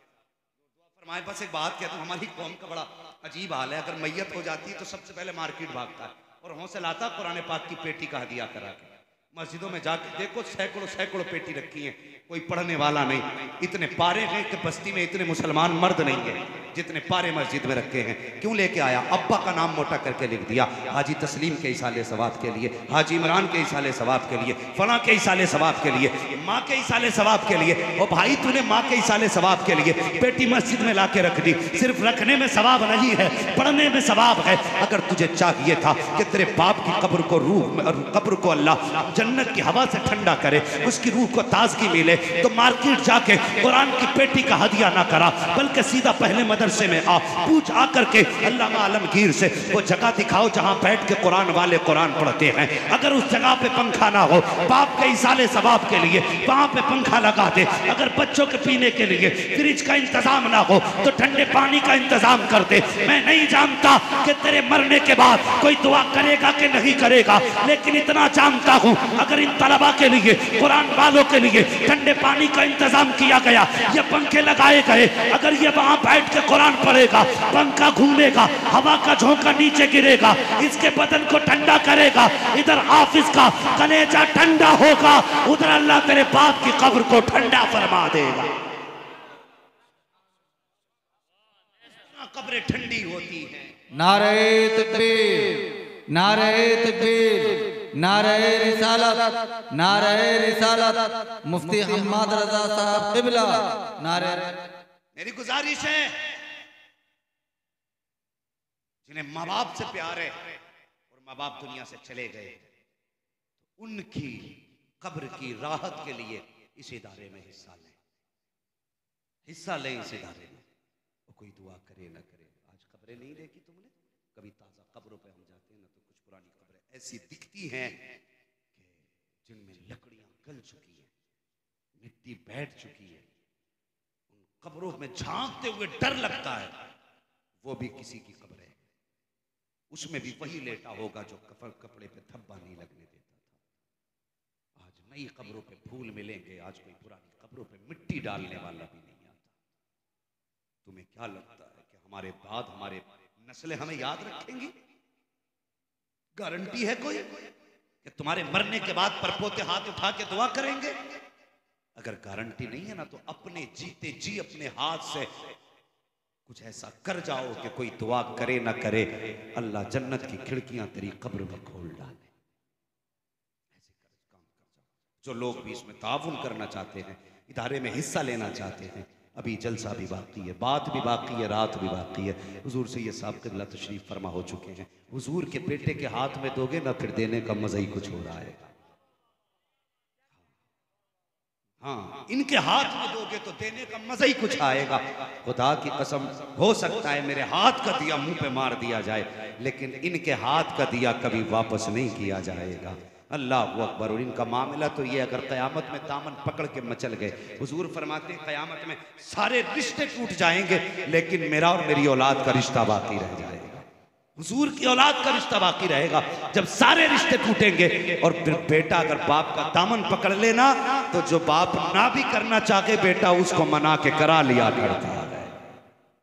फरमाए, बस एक बात कहता हूं, हमारी कौम का बड़ा अजीब हाल है। अगर मैयत हो जाती है तो सबसे पहले मार्केट भागता है और हौसला लाता कुरान पाक की पेटी का हदिया करा के। मस्जिदों में जाके देखो सैकड़ों सैकड़ों पेटी रखी है, कोई पढ़ने वाला नहीं। इतने पारे हैं कि बस्ती में इतने मुसलमान मर्द नहीं है जितने पारे मस्जिद में रखे हैं। क्यों लेके आया? अब्बा का नाम मोटा करके लिख दिया, हाजी तस्लीम के इसाले सवाब के लिए, हाजी इमरान के इसाले सवाब के लिए, फला के इसाले सवाब के लिए, माँ के इसाले सवाब के लिए। और भाई तूने माँ के इसाले सवाब के लिए बेटी मस्जिद में लाके रख दी। सिर्फ रखने में सवाब नहीं है, पढ़ने में सवाब है। अगर तुझे चाहिए था कि तेरे बाप की कब्र को अल्लाह जन्नत की हवा से ठंडा करे, उसकी रूह को ताजगी मिले, तो मार्केट जाके कुरान की पेटी का हदिया ना करा, बल्कि सीधा पहले मदरसे में आ, पूछ आकर के अल्लामा आलमगीर से वो जगह दिखाओ जहां बैठ के कुरान वाले कुरान पढ़ते हैं। अगर उस जगह पे पंखा ना हो, बाप के इसाले सवाब के लिए वहां पे पंखा लगा दे। अगर बच्चों के पीने के लिए फ्रिज का इंतजाम ना हो तो ठंडे पानी का इंतजाम कर दे। मैं नहीं जानता कि तेरे मरने के बाद कोई दुआ करेगा कि नहीं करेगा, लेकिन इतना जानता हूं अगर इन तलबा के लिए कुरान वालों के लिए ठंडे पानी का इंतजाम किया गया, ये पंखे लगाए गए, अगर ये वहां बैठ के कुरान पढ़ेगा, पंखा घूमेगा, हवा का झोंका नीचे गिरेगा, इसके बदन को ठंडा करेगा, इधर हाफिज का कलेजा ठंडा होगा, उधर अल्लाह तेरे बाप की कब्र को ठंडा फरमा देगा। कब्रें ठंडी होती हैं। नारे तकबीर, नारे तकबीर, नारे रिसालत, नारे रिसालत, मुफ्ती हम्माद रजा साहब क़िबला, नारे। मेरी गुजारिश है जिन्हें माँ बाप से प्यार है और माँ बाप दुनिया से चले गए तो उनकी कब्र की राहत के लिए इस इदारे में हिस्सा लें, हिस्सा लें इस इदारे में। कोई दुआ करे ना करे, आज कब्रें नहीं देखी तुमने? कभी ताज़ा कब्रों पे हम जाते हैं ना तो कुछ पुरानी कब्रें ऐसी दिखती हैं कि जिनमें लकड़ियां गल चुकी हैं, मिट्टी बैठ चुकी है। उन कब्रों में झांकते हुए डर लगता है, वो भी किसी की कब्र है, उसमें भी वही लेटा होगा जो कपड़े पे धब्बा नहीं लगने देता था। आज नई कब्रों पे फूल मिलेंगे, आज कोई पुरानी कब्रों पे मिट्टी डालने वाला भी नहीं आता। तुम्हें क्या लगता है कि हमारे बाद हमारे नस्लें हमें याद रखेंगी? गारंटी है कोई कि तुम्हारे मरने के बाद परपोते हाथ उठा के दुआ करेंगे? अगर गारंटी नहीं है ना तो अपने जीते जी अपने हाथ से कुछ ऐसा कर जाओ कि कोई दुआ करे ना करे, अल्लाह जन्नत की खिड़कियां तेरी कब्र में खोल डाले। ऐसे काम कर जाओ। जो लोग भी इसमें ताउन करना चाहते हैं, इदारे में हिस्सा लेना चाहते हैं, अभी जलसा भी बाकी है, बात भी बाकी है, रात भी बाकी है। हुजूर सैयद साहब क़िबला तशरीफ फरमा हो चुके हैं। हुजूर के बेटे के हाथ में दोगे ना, फिर देने का मजा ही कुछ हो रहा है। हाँ, इनके हाथ में दोगे तो देने का मजा ही कुछ आएगा। खुदा की कसम, हो सकता है मेरे हाथ का दिया मुंह पे मार दिया जाए, लेकिन इनके हाथ का दिया कभी वापस नहीं किया जाएगा। अल्लाह अकबर। और इनका मामला तो ये, अगर क़यामत में दामन पकड़ के मचल गए, हुजूर फरमाते हैं क़यामत में सारे रिश्ते टूट जाएंगे, लेकिन मेरा और मेरी औलाद का रिश्ता बाकी रह जाएगा। हुजूर की औलाद का रिश्ता बाकी रहेगा। जब सारे रिश्ते टूटेंगे और फिर बेटा अगर बाप का दामन पकड़ लेना, तो जो बाप ना भी करना चाहे बेटा उसको मना के करा लिया करता है।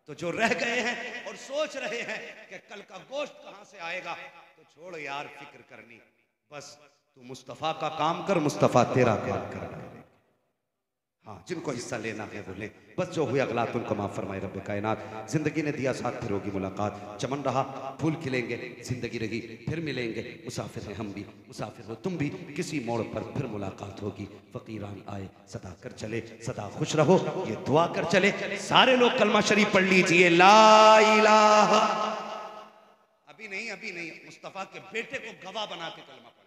तो जो रह गए हैं और सोच रहे हैं कि कल का गोश्त कहां से आएगा, तो छोड़ यार फिक्र करनी, बस तू मुस्तफ़ा का काम कर, मुस्तफ़ा तेरा काम कर। हाँ, जिनको हिस्सा लेना है वो ले, बस जो हुए अगला तुमको माफ़ फरमाए रब्बे कायनात। जिंदगी ने दिया साथ, फिर होगी मुलाकात। चमन रहा फूल खिलेंगे, जिंदगी रही फिर मिलेंगे। मुसाफिर हैं हम भी, मुसाफिर हो तुम भी, किसी मोड़ पर फिर मुलाकात होगी। फ़कीरान आए सदा कर चले, सदा खुश रहो ये दुआ कर चले। सारे लोग कलमा शरीफ पढ़ लीजिए, ला इलाहा। अभी नहीं, मुस्तफ़ा के बेटे को गवाह बना के कलमा पढ़े,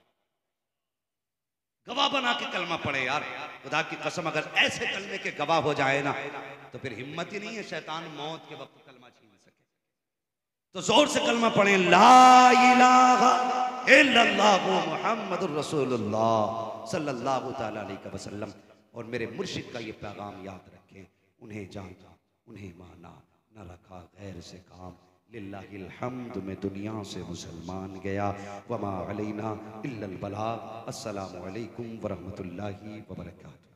गवाह बना के कलमा पढ़े यार। खुदा की कसम, अगर ऐसे कलमे के गवाह हो जाए ना, तो फिर हिम्मत ही नहीं है शैतान मौत के वक्त कलमा छीन सके। तो जोर से कलमा पढ़े, ला इलाहा इल्लल्लाहु मुहम्मदुर रसूलुल्लाह सल्लल्लाहु तआला अलैहि वसल्लम। और मेरे मुर्शिद का ये पैगाम याद रखें, उन्हें जाना, उन्हें माना, न रखा गैर से काम। लिल्लाहिल हम्द में दुनिया से मुसलमान गया, वमा अलैना इल्लल बलाग। अस्सलामु अलैकुम वरहमतुल्लाहि वबरकातुहू।